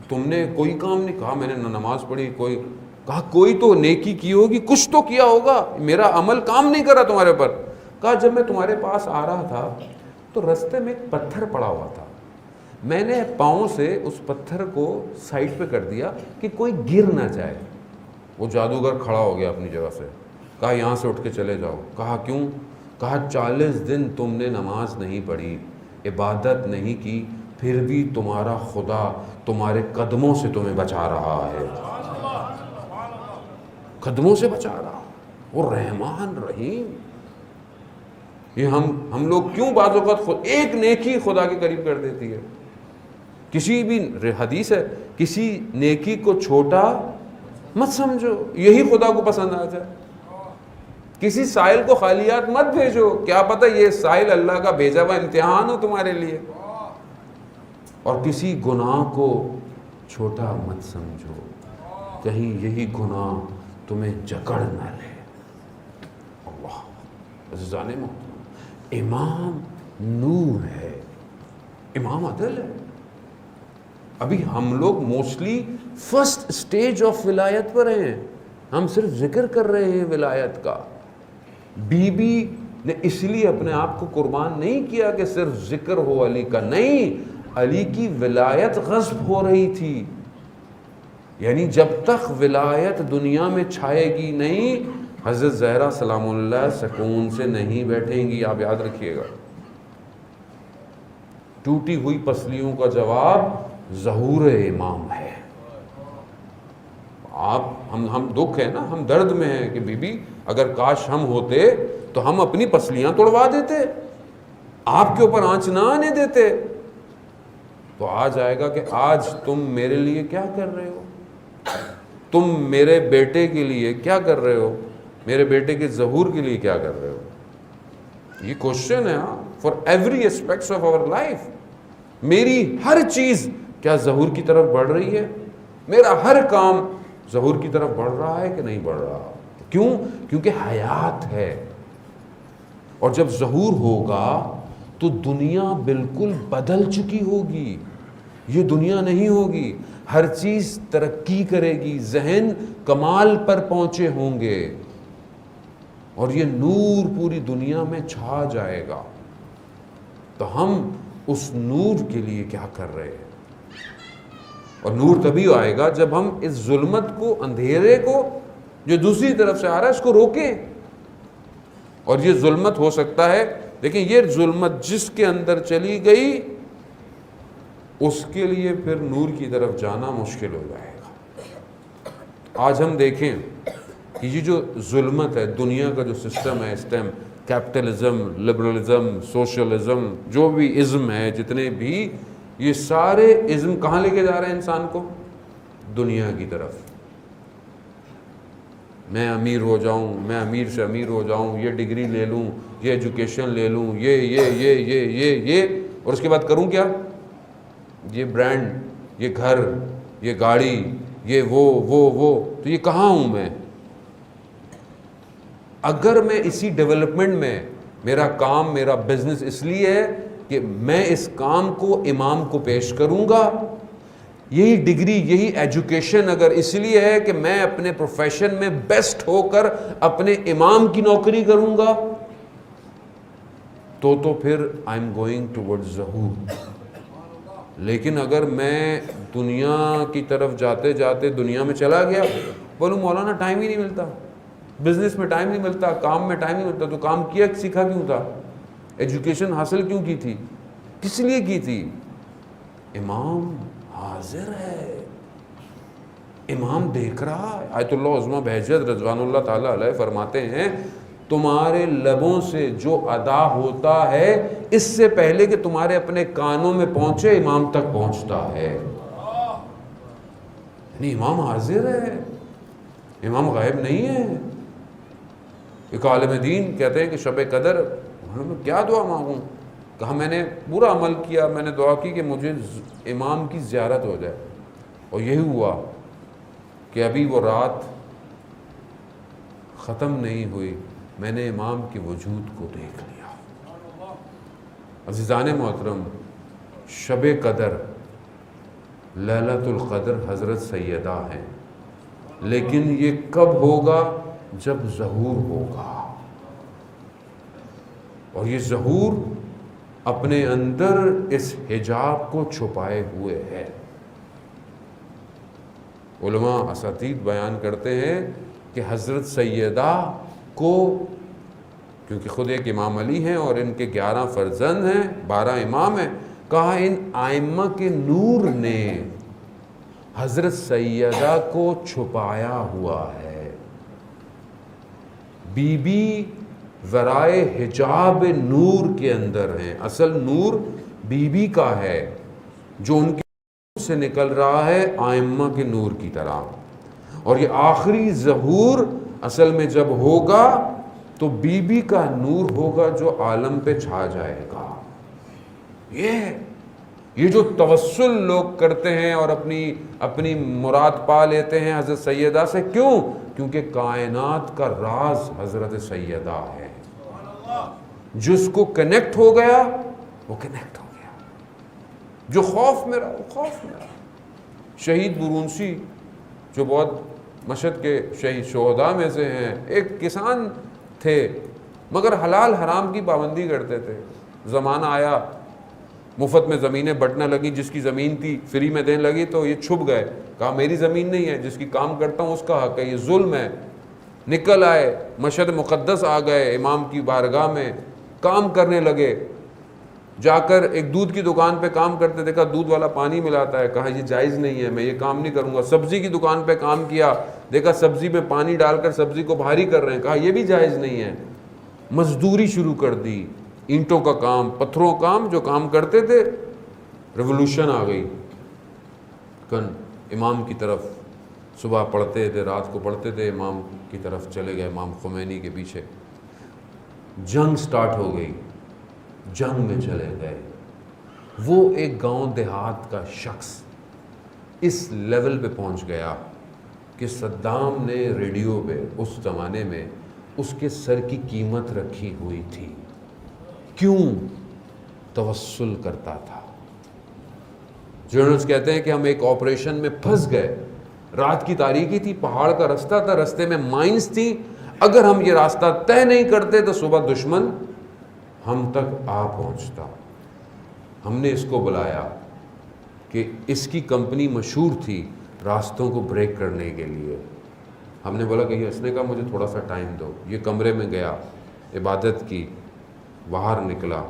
تم نے کوئی کام نہیں؟ کہا میں نے نہ نماز پڑھی کوئی. کہا کوئی تو نیکی کی ہوگی، کچھ تو کیا ہوگا، میرا عمل کام نہیں کر رہا تمہارے اوپر. کہا جب میں تمہارے پاس آ رہا تھا تو رستے میں ایک پتھر پڑا ہوا تھا، میں نے پاؤں سے اس پتھر کو سائڈ پہ کر دیا کہ کوئی گر نہ جائے. وہ جادوگر کھڑا ہو گیا اپنی جگہ سے. کہا یہاں سے اٹھ کے چلے جاؤ. کہا کیوں؟ کہا 40 دن تم نے نماز نہیں پڑھی، عبادت نہیں کی، پھر بھی تمہارا خدا تمہارے قدموں سے تمہیں بچا رہا ہے، قدموں سے بچا رہا. وہ رحمان رحیم. یہ ہم لوگ کیوں بعض اوقات ایک نیکی خدا کے قریب کر دیتی ہے. کسی بھی حدیث ہے، کسی نیکی کو چھوٹا مت سمجھو، یہی خدا کو پسند آ جائے. کسی سائل کو خالیات مت بھیجو، کیا پتہ یہ سائل اللہ کا بھیجا ہوا امتحان ہو تمہارے لیے. اور کسی گناہ کو چھوٹا مت سمجھو، کہیں یہی گناہ تمہیں جکڑ نہ لے. اللہ عزیزان محترم، امام نور ہے، امام عدل ہے۔ ابھی ہم لوگ موسٹلی فرسٹ سٹیج آف ولایت پر ہیں، ہم صرف ذکر کر رہے ہیں ولایت کا۔ بی بی نے اس لیے اپنے آپ کو قربان نہیں کیا کہ صرف ذکر ہو علی کا، نہیں، علی کی ولایت غصب ہو رہی تھی، یعنی جب تک ولایت دنیا میں چھائے گی نہیں، حضرت زہرا سلام اللہ سکون سے نہیں بیٹھیں گی۔ آپ یاد رکھیے گا، ٹوٹی ہوئی پسلیوں کا جواب ظہور امام ہے۔ ہم دکھ ہے نا، ہم درد میں ہیں کہ بی بی اگر کاش ہم ہوتے تو ہم اپنی پسلیاں توڑوا دیتے، آپ کے اوپر آنچ نہ آنے دیتے۔ تو آج آئے گا کہ آج تم میرے لیے کیا کر رہے ہو، تم میرے بیٹے کے لیے کیا کر رہے ہو، میرے بیٹے کے ظہور کے لیے کیا کر رہے ہو۔ یہ کوشچن ہے for every aspects of our life. میری ہر چیز کیا ظہور کی طرف بڑھ رہی ہے؟ میرا ہر کام ظہور کی طرف بڑھ رہا ہے کہ نہیں بڑھ رہا؟ کیوں؟ کیونکہ حیات ہے، اور جب ظہور ہوگا تو دنیا بالکل بدل چکی ہوگی، یہ دنیا نہیں ہوگی، ہر چیز ترقی کرے گی، ذہن کمال پر پہنچے ہوں گے، اور یہ نور پوری دنیا میں چھا جائے گا۔ تو ہم اس نور کے لیے کیا کر رہے ہیں؟ اور نور تبھی آئے گا جب ہم اس ظلمت کو، اندھیرے کو جو دوسری طرف سے آ رہا ہے، اس کو روکیں۔ اور یہ ظلمت ہو سکتا ہے، دیکھیں یہ ظلمت جس کے اندر چلی گئی اس کے لیے پھر نور کی طرف جانا مشکل ہو جائے گا۔ آج ہم دیکھیں کہ یہ جو ظلمت ہے، دنیا کا جو سسٹم ہے اس ٹائم، کیپٹلزم، لبرلزم، سوشلزم، جو بھی ازم ہے، جتنے بھی، یہ سارے ازم کہاں لے کے جا رہے ہیں انسان کو؟ دنیا کی طرف۔ میں امیر ہو جاؤں، میں امیر سے امیر ہو جاؤں، یہ ڈگری لے لوں، یہ ایجوکیشن لے لوں، یہ اور اس کے بعد کروں کیا؟ یہ برانڈ، یہ گھر، یہ گاڑی، یہ وہ، تو یہ کہاں ہوں میں؟ اگر میں اسی ڈیولپمنٹ میں، میرا کام، میرا بزنس اس لیے ہے کہ میں اس کام کو امام کو پیش کروں گا، یہی ڈگری، یہی ایجوکیشن اگر اس لیے ہے کہ میں اپنے پروفیشن میں بیسٹ ہو کر اپنے امام کی نوکری کروں گا، تو پھر آئی ایم گوئنگ ٹوورڈ ظہور۔ لیکن اگر میں دنیا کی طرف جاتے جاتے دنیا میں چلا گیا، بولوں مولانا ٹائم ہی نہیں ملتا، بزنس میں ٹائم نہیں ملتا، کام میں ٹائم نہیں ملتا، تو کام کیا سیکھا کیوں تھا؟ ایجوکیشن حاصل کیوں کی تھی؟ کس لیے کی تھی؟ امام حاضر ہے، امام دیکھ رہا ہے۔ آیت اللہ عظمہ بہجت رضوان اللہ تعالیٰ علیہ فرماتے ہیں، تمہارے لبوں سے جو ادا ہوتا ہے اس سے پہلے کہ تمہارے اپنے کانوں میں پہنچے، امام تک پہنچتا ہے۔ یعنی امام حاضر ہے، امام غائب نہیں ہے۔ ایک عالم دین کہتے ہیں کہ شب قدر کیا دعا مانگوں؟ کہا میں نے پورا عمل کیا، میں نے دعا کی کہ مجھے امام کی زیارت ہو جائے، اور یہی ہوا کہ ابھی وہ رات ختم نہیں ہوئی، میں نے امام کے وجود کو دیکھ لیا۔ عزیزان محترم، شب قدر، لیلۃ القدر حضرت سیدہ ہیں، لیکن یہ کب ہوگا؟ جب ظہور ہوگا، اور یہ ظہور اپنے اندر اس حجاب کو چھپائے ہوئے ہے۔ علماء اساتید بیان کرتے ہیں کہ حضرت سیدہ کو، کیونکہ خود ایک امام علی ہیں اور ان کے 11 فرزند ہیں، 12 امام ہیں، کہا ان ائمہ کے نور نے حضرت سیدہ کو چھپایا ہوا ہے۔ بی بی ورائے حجاب نور کے اندر ہیں، اصل نور بی بی کا ہے جو ان کے سے نکل رہا ہے ائمہ کے نور کی طرح، اور یہ آخری ظہور اصل میں جب ہوگا تو بی بی کا نور ہوگا جو عالم پہ چھا جائے گا۔ یہ جو توسل لوگ کرتے ہیں اور اپنی مراد پا لیتے ہیں حضرت سیدہ سے، کیوں؟ کیونکہ کائنات کا راز حضرت سیدہ ہے۔ جس کو کنیکٹ ہو گیا وہ کنیکٹ ہو گیا. جو خوف میرا وہ خوف میرا. شہید برونسی جو بہت مشہد کے شہید شہداء میں سے ہیں، ایک کسان تھے مگر حلال حرام کی پابندی کرتے تھے. زمانہ آیا مفت میں زمینیں بٹنے لگی، جس کی زمین تھی فری میں دینے لگی تو یہ چھپ گئے. کہا میری زمین نہیں ہے، جس کی کام کرتا ہوں اس کا حق ہے، یہ ظلم ہے. نکل آئے، مشہد مقدس آ گئے، امام کی بارگاہ میں کام کرنے لگے. جا کر ایک دودھ کی دکان پہ کام کرتے، دیکھا دودھ والا پانی ملاتا ہے. کہا یہ جائز نہیں ہے، میں یہ کام نہیں کروں گا. سبزی کی دکان پہ کام کیا، دیکھا سبزی میں پانی ڈال کر سبزی کو بھاری کر رہے ہیں. کہا یہ بھی جائز نہیں ہے. مزدوری شروع کر دی، اینٹوں کا کام، پتھروں کا کام جو کام کرتے تھے. ریولوشن آ گئی. امام کی طرف صبح پڑھتے تھے، رات کو پڑھتے تھے، امام کی طرف چلے گئے، امام خمینی کے پیچھے. جنگ سٹارٹ ہو گئی، جنگ میں چلے گئے. وہ ایک گاؤں دیہات کا شخص اس لیول پہ پہنچ گیا کہ صدام نے ریڈیو پہ اس زمانے میں اس کے سر کی قیمت رکھی ہوئی تھی. کیوں؟ توسل کرتا تھا. جرنلز کہتے ہیں کہ ہم ایک آپریشن میں پھنس گئے. رات کی تاریکی تھی، پہاڑ کا رستہ تھا، رستے میں مائنز تھی. اگر ہم یہ راستہ طے نہیں کرتے تو صبح دشمن ہم تک آ پہنچتا. ہم نے اس کو بلایا کہ اس کی کمپنی مشہور تھی راستوں کو بریک کرنے کے لیے. ہم نے بولا کہ اس نے کہا مجھے تھوڑا سا ٹائم دو. یہ کمرے میں گیا، عبادت کی، باہر نکلا.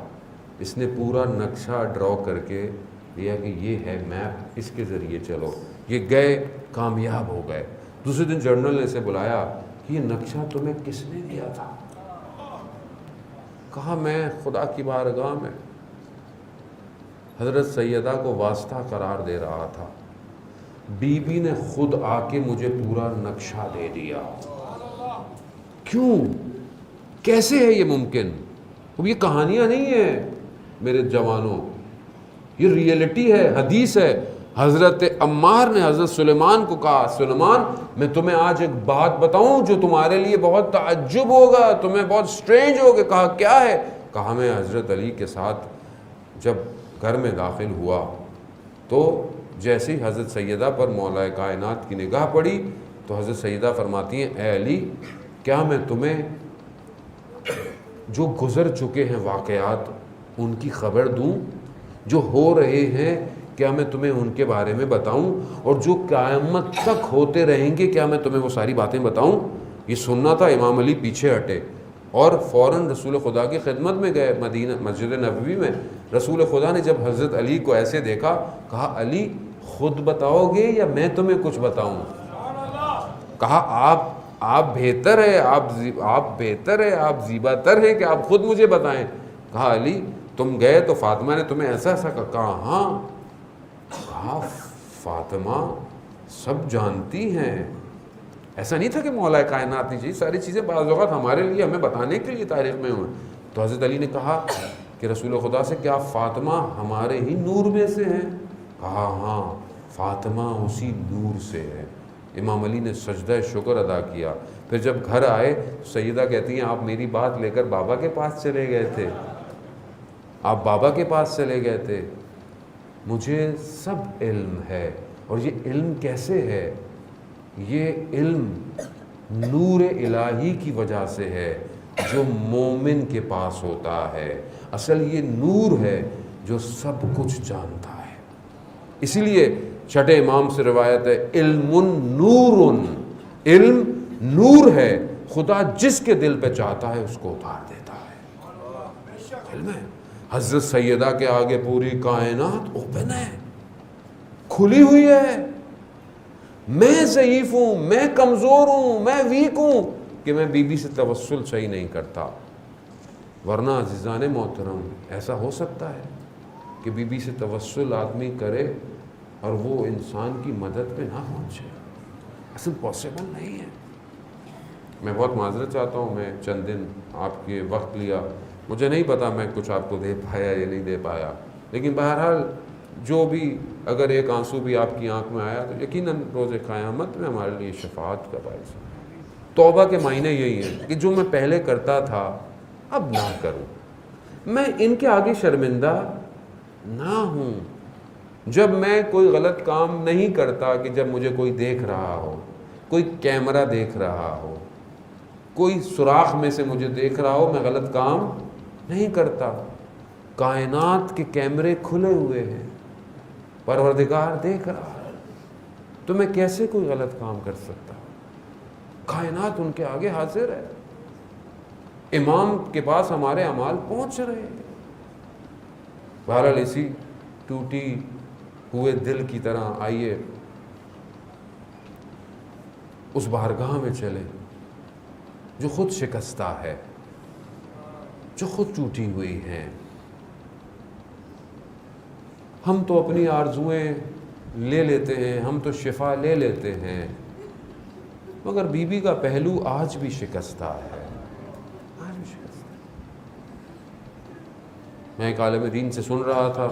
اس نے پورا نقشہ ڈرا کر کے دیا کہ یہ ہے میپ، اس کے ذریعے چلو. یہ گئے، کامیاب ہو گئے. دوسرے دن جرنل نے اسے بلایا کہ یہ نقشہ تمہیں کس نے دیا تھا؟ کہا میں خدا کی بارگاہ میں حضرت سیدہ کو واسطہ قرار دے رہا تھا، بی بی نے خود آ کے مجھے پورا نقشہ دے دیا. کیوں؟ کیسے ہے یہ ممکن؟ اب یہ کہانیاں نہیں ہیں میرے جوانوں، یہ ریئلٹی ہے، حدیث ہے. حضرت عمار نے حضرت سلیمان کو کہا سلیمان میں تمہیں آج ایک بات بتاؤں جو تمہارے لیے بہت تعجب ہوگا، تمہیں بہت سٹرینج ہوگا. کہا کیا ہے؟ کہا میں حضرت علی کے ساتھ جب گھر میں داخل ہوا تو جیسے ہی حضرت سیدہ پر مولا کائنات کی نگاہ پڑی تو حضرت سیدہ فرماتی ہیں اے علی کیا میں تمہیں جو گزر چکے ہیں واقعات ان کی خبر دوں، جو ہو رہے ہیں کیا میں تمہیں ان کے بارے میں بتاؤں، اور جو قیامت تک ہوتے رہیں گے کیا میں تمہیں وہ ساری باتیں بتاؤں؟ یہ سننا تھا. امام علی پیچھے ہٹے اور فوراً رسول خدا کی خدمت میں گئے. مدینہ مسجد نبوی میں رسول خدا نے جب حضرت علی کو ایسے دیکھا کہا علی خود بتاؤ گے یا میں تمہیں کچھ بتاؤں؟ کہا آپ بہتر ہے، آپ بہتر ہے، آپ زیبا تر ہیں کہ آپ خود مجھے بتائیں. کہا علی تم گئے تو فاطمہ نے تمہیں ایسا ایسا کہا؟ ہاں. کہا فاطمہ سب جانتی ہیں. ایسا نہیں تھا کہ مولا کائنات نہیں چاہیے، ساری چیزیں بعض اوقات ہمارے لیے ہمیں بتانے کے لیے تاریخ میں ہوئے. تو حضرت علی نے کہا کہ رسول خدا سے کیا فاطمہ ہمارے ہی نور میں سے ہیں؟ کہا ہاں فاطمہ اسی نور سے ہے. امام علی نے سجدہ شکر ادا کیا. پھر جب گھر آئے سیدہ کہتی ہیں آپ میری بات لے کر بابا کے پاس چلے گئے تھے، آپ بابا کے پاس چلے گئے تھے. مجھے سب علم ہے، اور یہ علم کیسے ہے؟ یہ علم نور الہی کی وجہ سے ہے جو مومن کے پاس ہوتا ہے. اصل یہ نور ہے جو سب کچھ جانتا ہے. اسی لیے چھٹے امام سے روایت ہے علم نور، علم نور ہے، خدا جس کے دل پہ چاہتا ہے اس کو اتار دیتا ہے. علم ہے. حضرت سیدہ کے آگے پوری کائنات اوپن ہے، کھلی ہوئی ہے. میں ضعیف ہوں، میں کمزور ہوں، میں ویک ہوں کہ میں بی بی سے توسل صحیح نہیں کرتا. ورنہ عزیزان محترم ایسا ہو سکتا ہے کہ بی بی سے توسل آدمی کرے اور وہ انسان کی مدد پہ نہ پہنچے. اصل پاسبل نہیں ہے. میں بہت معذرت چاہتا ہوں، میں چند دن آپ کے وقت لیا، مجھے نہیں پتا میں کچھ آپ کو دے پایا یا نہیں دے پایا، لیکن بہرحال جو بھی اگر ایک آنسو بھی آپ کی آنکھ میں آیا تو یقیناً روز قیامت میں ہمارے لیے شفاعت کا باعث ہے. توبہ کے معنی یہی ہے کہ جو میں پہلے کرتا تھا اب نہ کروں. میں ان کے آگے شرمندہ نہ ہوں جب میں کوئی غلط کام نہیں کرتا، کہ جب مجھے کوئی دیکھ رہا ہو، کوئی کیمرہ دیکھ رہا ہو، کوئی سوراخ میں سے مجھے دیکھ رہا ہو، میں غلط کام نہیں کرتا۔ کائنات کے کیمرے کھلے ہوئے ہیں، پروردگار دیکھ رہا ہے، تو میں کیسے کوئی غلط کام کر سکتا؟ کائنات ان کے آگے حاضر ہے، امام کے پاس ہمارے اعمال پہنچ رہے ہیں۔ بہرحال اسی ٹوٹی ہوئے دل کی طرح آئیے اس بارگاہ میں چلیں جو خود شکستہ ہے، جو خود ٹوٹی ہوئی ہیں۔ ہم تو اپنی آرزویں لے لیتے ہیں، ہم تو شفا لے لیتے ہیں، مگر بی بی کا پہلو آج بھی شکستہ ہے، آج بھی شکستہ ہے۔ میں ایک عالم دین سے سن رہا تھا،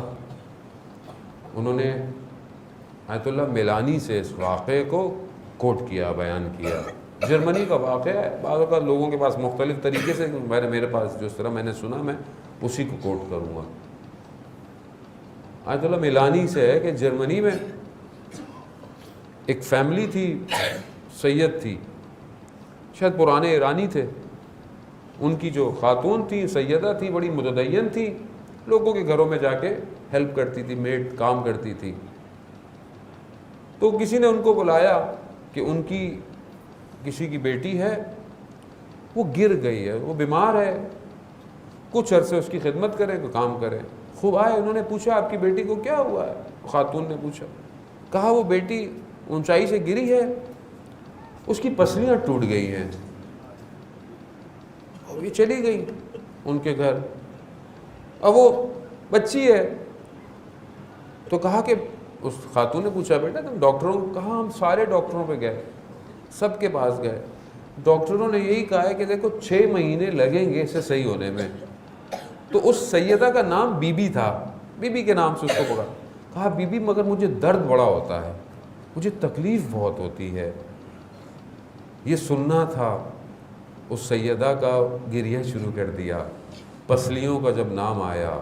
انہوں نے آیت اللہ میلانی سے اس واقعے کو کوٹ کیا، بیان کیا۔ جرمنی کا واقعہ ہے، بعض اوقات لوگوں کے پاس مختلف طریقے سے، میرے پاس جس طرح میں نے سنا میں اسی کو کوٹ کروں گا۔ آیت اللہ میلانی سے ہے کہ جرمنی میں ایک فیملی تھی، سید تھی، شاید پرانے ایرانی تھے، ان کی جو خاتون تھی، سیدہ تھی، بڑی متدین تھی، لوگوں کے گھروں میں جا کے ہیلپ کرتی تھی، میڈ کام کرتی تھی۔ تو کسی نے ان کو بلایا کہ ان کی کسی کی بیٹی ہے، وہ گر گئی ہے، وہ بیمار ہے، کچھ عرصے اس کی خدمت کریں، کوئی کام کریں۔ خوب آئے، انہوں نے پوچھا آپ کی بیٹی کو کیا ہوا ہے؟ خاتون نے پوچھا، کہا وہ بیٹی اونچائی سے گری ہے، اس کی پسلیاں ٹوٹ گئی ہیں، اور یہ چلی گئی ان کے گھر۔ اب وہ بچی ہے، تو کہا کہ اس خاتون نے پوچھا بیٹا تم ڈاکٹروں کو؟ کہا ہم سارے ڈاکٹروں پہ گئے، سب کے پاس گئے، ڈاکٹروں نے یہی کہا ہے کہ دیکھو 6 مہینے لگیں گے اسے صحیح ہونے میں۔ تو اس سیدہ کا نام بی بی تھا، بی بی کے نام سے اس کو پکڑا۔ کہا بی بی مگر مجھے درد بڑا ہوتا ہے، مجھے تکلیف بہت ہوتی ہے۔ یہ سننا تھا، اس سیدہ کا گریہ شروع کر دیا۔ پسلیوں کا جب نام آیا،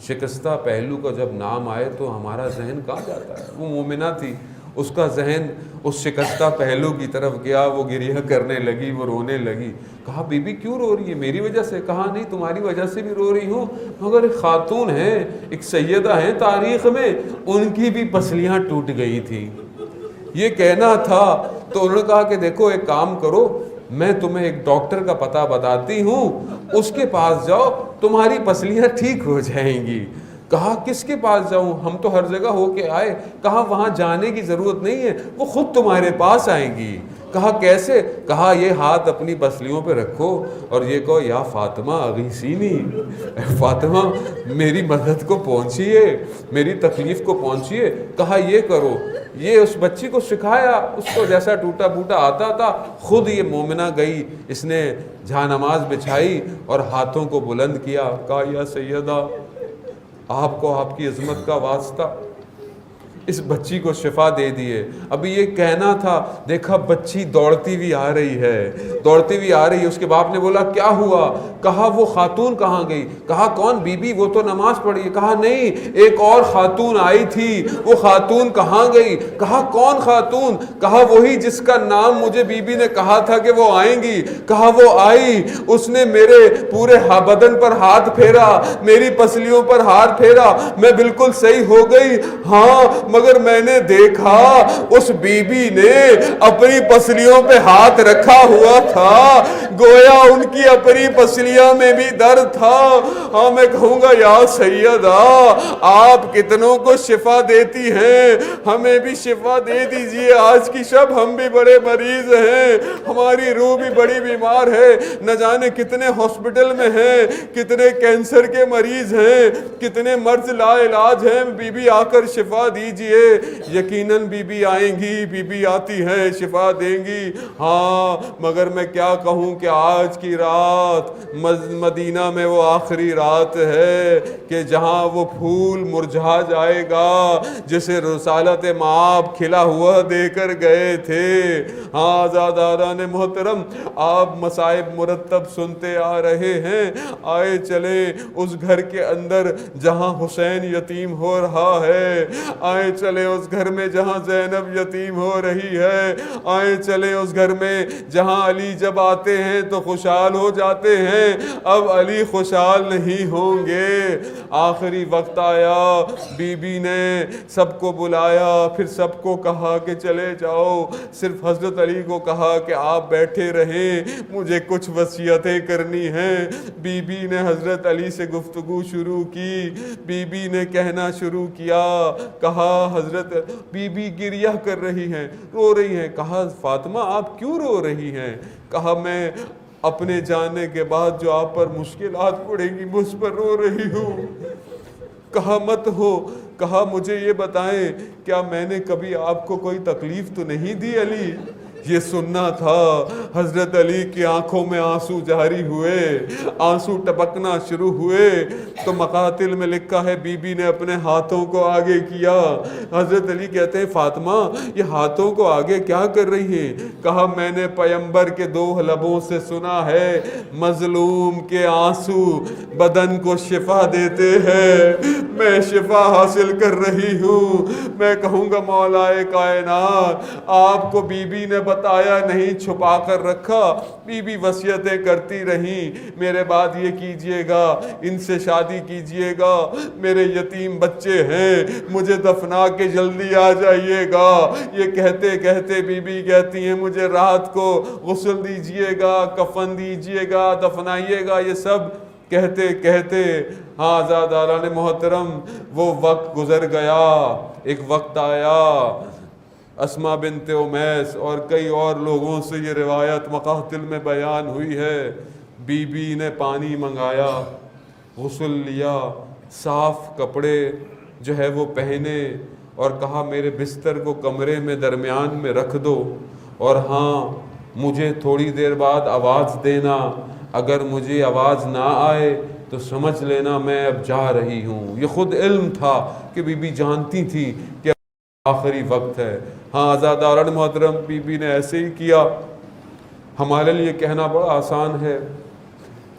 شکستہ پہلو کا جب نام آئے تو ہمارا ذہن کہاں جاتا ہے؟ وہ مومنہ تھی، اس کا ذہن اس شکستہ پہلو کی طرف گیا، وہ گریہ کرنے لگی، وہ رونے لگی۔ کہا بی بی کیوں رو رہی ہے؟ میری وجہ سے؟ کہا نہیں، تمہاری وجہ سے بھی رو رہی ہوں، مگر ایک خاتون ہیں، ایک سیدہ ہیں تاریخ میں، ان کی بھی پسلیاں ٹوٹ گئی تھی، یہ کہنا تھا۔ تو انہوں نے کہا کہ دیکھو ایک کام کرو، میں تمہیں ایک ڈاکٹر کا پتہ بتاتی ہوں، اس کے پاس جاؤ، تمہاری پسلیاں ٹھیک ہو جائیں گی۔ کہا کس کے پاس جاؤں؟ ہم تو ہر جگہ ہو کے آئے۔ کہا وہاں جانے کی ضرورت نہیں ہے، وہ خود تمہارے پاس آئیں گی۔ کہا کیسے؟ کہا یہ ہاتھ اپنی پسلیوں پہ رکھو اور یہ کہو یا فاطمہ اغیثینی، فاطمہ میری مدد کو پہنچیے، میری تکلیف کو پہنچیے۔ کہا یہ کرو۔ یہ اس بچی کو سکھایا، اس کو جیسا ٹوٹا پھوٹا آتا تھا، خود یہ مومنہ گئی، اس نے جہاں نماز بچھائی اور ہاتھوں کو بلند کیا، کہا یا سیدہ آپ کو آپ کی عظمت کا واسطہ، اس بچی کو شفا دے دیے۔ ابھی یہ کہنا تھا، دیکھا بچی دوڑتی بھی آ رہی ہے، دوڑتی بھی آ رہی ہے۔ اس کے باپ نے بولا کیا ہوا؟ کہا وہ خاتون کہاں گئی؟ کہا کون؟ بی بی، وہ تو نماز پڑھی ہے۔ کہا نہیں، ایک اور خاتون آئی تھی، وہ خاتون کہاں گئی؟ کہا کون خاتون؟ کہا وہی جس کا نام مجھے بی بی نے کہا تھا کہ وہ آئیں گی۔ کہا وہ آئی، اس نے میرے پورے بدن پر ہاتھ پھیرا، میری پسلیوں پر ہاتھ پھیرا، میں بالکل صحیح ہو گئی۔ ہاں مگر میں نے دیکھا اس بی بی نے اپنی پسلیوں پہ ہاتھ رکھا ہوا تھا، گویا ان کی اپنی پسلیاں میں بھی درد تھا۔ ہاں میں کہوں گا یا سیدہ آپ کتنوں کو شفا دیتی ہیں، ہمیں بھی شفا دے دیجئے۔ آج کی شب ہم بھی بڑے مریض ہیں، ہماری روح بھی بڑی بیمار ہے، نہ جانے کتنے ہاسپٹل میں ہیں، کتنے کینسر کے مریض ہیں، کتنے مرض لا علاج ہیں۔ بی بی آ کر شفا دیجئے۔ کیجئے، یقیناً بی بی آئیں گی، بی بی آتی ہیں شفا دیں گی۔ ہاں مگر میں کیا کہوں کہ آج کی رات مدینہ میں وہ آخری رات ہے کہ جہاں وہ پھول مرجھا جائے گا جسے رسالت مآب کھلا ہوا دے کر گئے تھے۔ ہاں عزاداران محترم، آپ مصائب مرتب سنتے آ رہے ہیں، آئے چلے اس گھر کے اندر جہاں حسین یتیم ہو رہا ہے، آئے چلے اس گھر میں جہاں زینب یتیم ہو رہی ہے، آئے چلے اس گھر میں جہاں علی جب آتے ہیں تو خوشحال ہو جاتے ہیں، اب علی خوشحال نہیں ہوں گے۔ آخری وقت آیا، بی بی نے سب کو بلایا، پھر سب کو کہا کہ چلے جاؤ، صرف حضرت علی کو کہا کہ آپ بیٹھے رہیں، مجھے کچھ وصیتیں کرنی ہیں۔ بی بی نے حضرت علی سے گفتگو شروع کی، بی بی نے کہنا شروع کیا، کہا حضرت، بی بی گریہ کر رہی ہیں، رو رہی ہیں، کہا فاطمہ آپ کیوں رو رہی ہیں؟ کہا میں اپنے جانے کے بعد جو آپ پر مشکلات پڑیں گی مجھ پر رو رہی ہوں۔ کہا مت ہو، کہا مجھے یہ بتائیں کیا میں نے کبھی آپ کو کوئی تکلیف تو نہیں دی علی؟ یہ سننا تھا۔ حضرت علی کی آنکھوں میں آنسو جاری ہوئے، آنسو ٹپکنا شروع ہوئے، تو مقاتل میں لکھا ہے بی بی نے اپنے ہاتھوں کو آگے کیا۔ حضرت علی کہتے ہیں فاطمہ یہ ہاتھوں کو آگے کیا کر رہی ہیں؟ کہا میں نے پیمبر کے 2 لبوں سے سنا ہے مظلوم کے آنسو بدن کو شفا دیتے ہیں، میں شفا حاصل کر رہی ہوں۔ میں کہوں گا مولا کائنات آپ کو بی بی نے بتایا نہیں، چھپا کر رکھا، بی بی وصیتیں کرتی رہیں، میرے بعد یہ کیجئے گا، ان سے شادی کیجئے گا، میرے یتیم بچے ہیں، مجھے دفنا کے جلدی آ جائیے گا۔ یہ کہتے کہتے بی بی کہتی ہیں مجھے رات کو غسل دیجئے گا، کفن دیجئے گا، دفنائیے گا، یہ سب کہتے کہتے ہاں عزاداران محترم وہ وقت گزر گیا۔ ایک وقت آیا، اسما بنت امیس اور کئی اور لوگوں سے یہ روایت مقاتل میں بیان ہوئی ہے، بی بی نے پانی منگایا، غسل لیا، صاف کپڑے جو ہے وہ پہنے اور کہا میرے بستر کو کمرے میں درمیان میں رکھ دو، اور ہاں مجھے تھوڑی دیر بعد آواز دینا، اگر مجھے آواز نہ آئے تو سمجھ لینا میں اب جا رہی ہوں۔ یہ خود علم تھا کہ بی بی جانتی تھی کہ آخری وقت ہے۔ ہاں عزاداران محترم، بی بی نے ایسے ہی کیا۔ ہمارے لیے کہنا بڑا آسان ہے،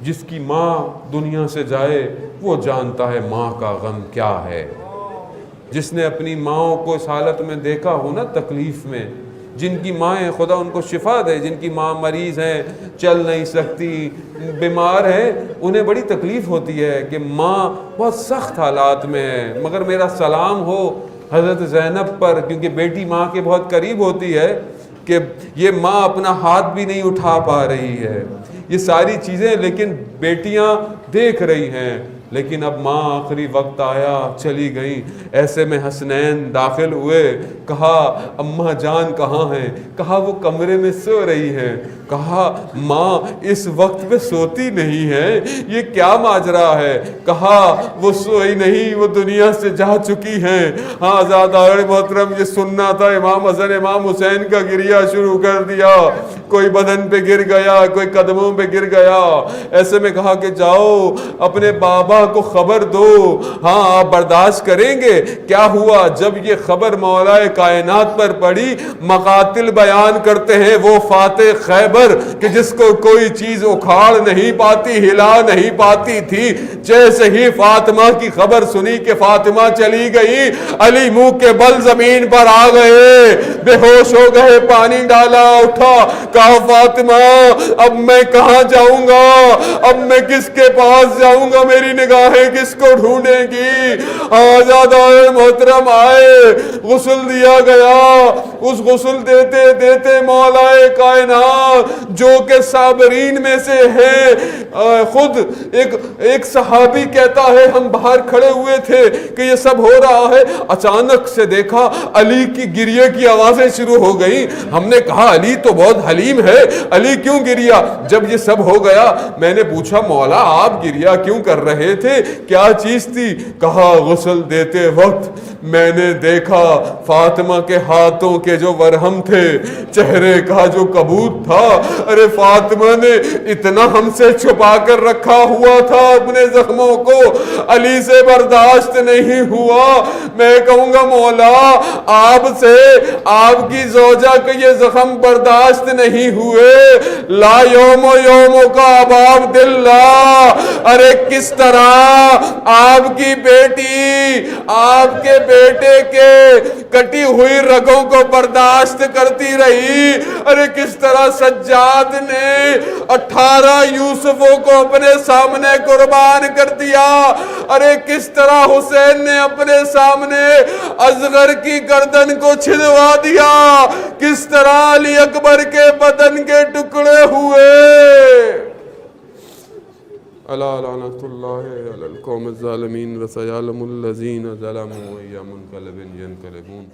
جس کی ماں دنیا سے جائے وہ جانتا ہے ماں کا غم کیا ہے۔ جس نے اپنی ماں کو اس حالت میں دیکھا ہو نا تکلیف میں، جن کی مائیں خدا ان کو شفا دے، جن کی ماں مریض ہیں، چل نہیں سکتی، بیمار ہیں، انہیں بڑی تکلیف ہوتی ہے کہ ماں بہت سخت حالات میں ہے۔ مگر میرا سلام ہو حضرت زینب پر، کیونکہ بیٹی ماں کے بہت قریب ہوتی ہے، کہ یہ ماں اپنا ہاتھ بھی نہیں اٹھا پا رہی ہے، یہ ساری چیزیں لیکن بیٹیاں دیکھ رہی ہیں، لیکن اب ماں آخری وقت آیا چلی گئیں۔ ایسے میں حسنین داخل ہوئے، کہا اماں جان کہاں ہیں؟ کہا وہ کمرے میں سو رہی ہیں۔ کہا ماں اس وقت پہ سوتی نہیں ہے، یہ کیا ماجرا ہے؟ کہا وہ سوئی نہیں، وہ دنیا سے جا چکی ہیں۔ ہاں عزاداران محترم، یہ سننا تھا، امام حسن امام حسین کا گریہ شروع کر دیا، کوئی بدن پہ گر گیا، کوئی قدموں پہ گر گیا۔ ایسے میں کہا کہ جاؤ اپنے بابا کو خبر دو۔ ہاں آپ برداشت کریں گے؟ کیا ہوا جب یہ خبر مولا کائنات پر پڑی؟ مقاتل بیان کرتے ہیں وہ فاتح خیبر کہ جس کو کوئی چیز اکھاڑ نہیں پاتی، ہلا نہیں پاتی تھی، جیسے ہی فاطمہ کی خبر سنی کہ فاطمہ چلی گئی، علی منہ کے بل زمین پر آ گئے، بے ہوش ہو گئے، پانی ڈالا، اٹھا، کہا فاطمہ اب میں کہاں جاؤں گا؟ اب میں کس کے پاس جاؤں گا؟ میری نگاہیں کس کو ڈھونڈیں گی؟ آزادان محترم آئے، غسل دیا گیا۔ اس غسل دیتے دیتے مولا کائنات جو کہ صابرین میں سے ہے، خود ایک صحابی کہتا ہے ہم باہر کھڑے ہوئے تھے کہ یہ سب ہو رہا ہے، اچانک سے دیکھا علی کی گریہ کی آوازیں شروع ہو گئی۔ ہم نے کہا علی تو بہت حلیم ہے، علی کیوں گریا؟ جب یہ سب ہو گیا میں نے پوچھا مولا آپ گریا کیوں کر رہے تھے، کیا چیز تھی؟ کہا غسل دیتے وقت میں نے دیکھا فاطمہ کے ہاتھوں کے جو ورہم تھے، چہرے کا جو کبوت تھا، ارے فاطمہ نے اتنا ہم سے چھپا کر رکھا ہوا تھا اپنے زخموں کو، علی سے برداشت نہیں ہوا۔ میں کہوں گا مولا آپ سے آپ کی زوجہ کے یہ زخم برداشت نہیں ہوئے، لا یوم یوم کا اباب دلہ، ارے کس طرح آپ کی بیٹی آپ کے بیٹے کے کٹی ہوئی رگوں کو برداشت کرتی رہی، ارے کس طرح سجاد نے 18 یوسفوں کو اپنے سامنے قربان کر دیا، ارے کس طرح حسین نے اپنے سامنے اصغر کی گردن کو چھلوا دیا، کس طرح علی اکبر کے بدن کے ٹکڑے ہوئے۔ الا لعنت اللہ علی القوم الظالمین وسیعلم الذین ظلموا ای منقلب ینقلبون۔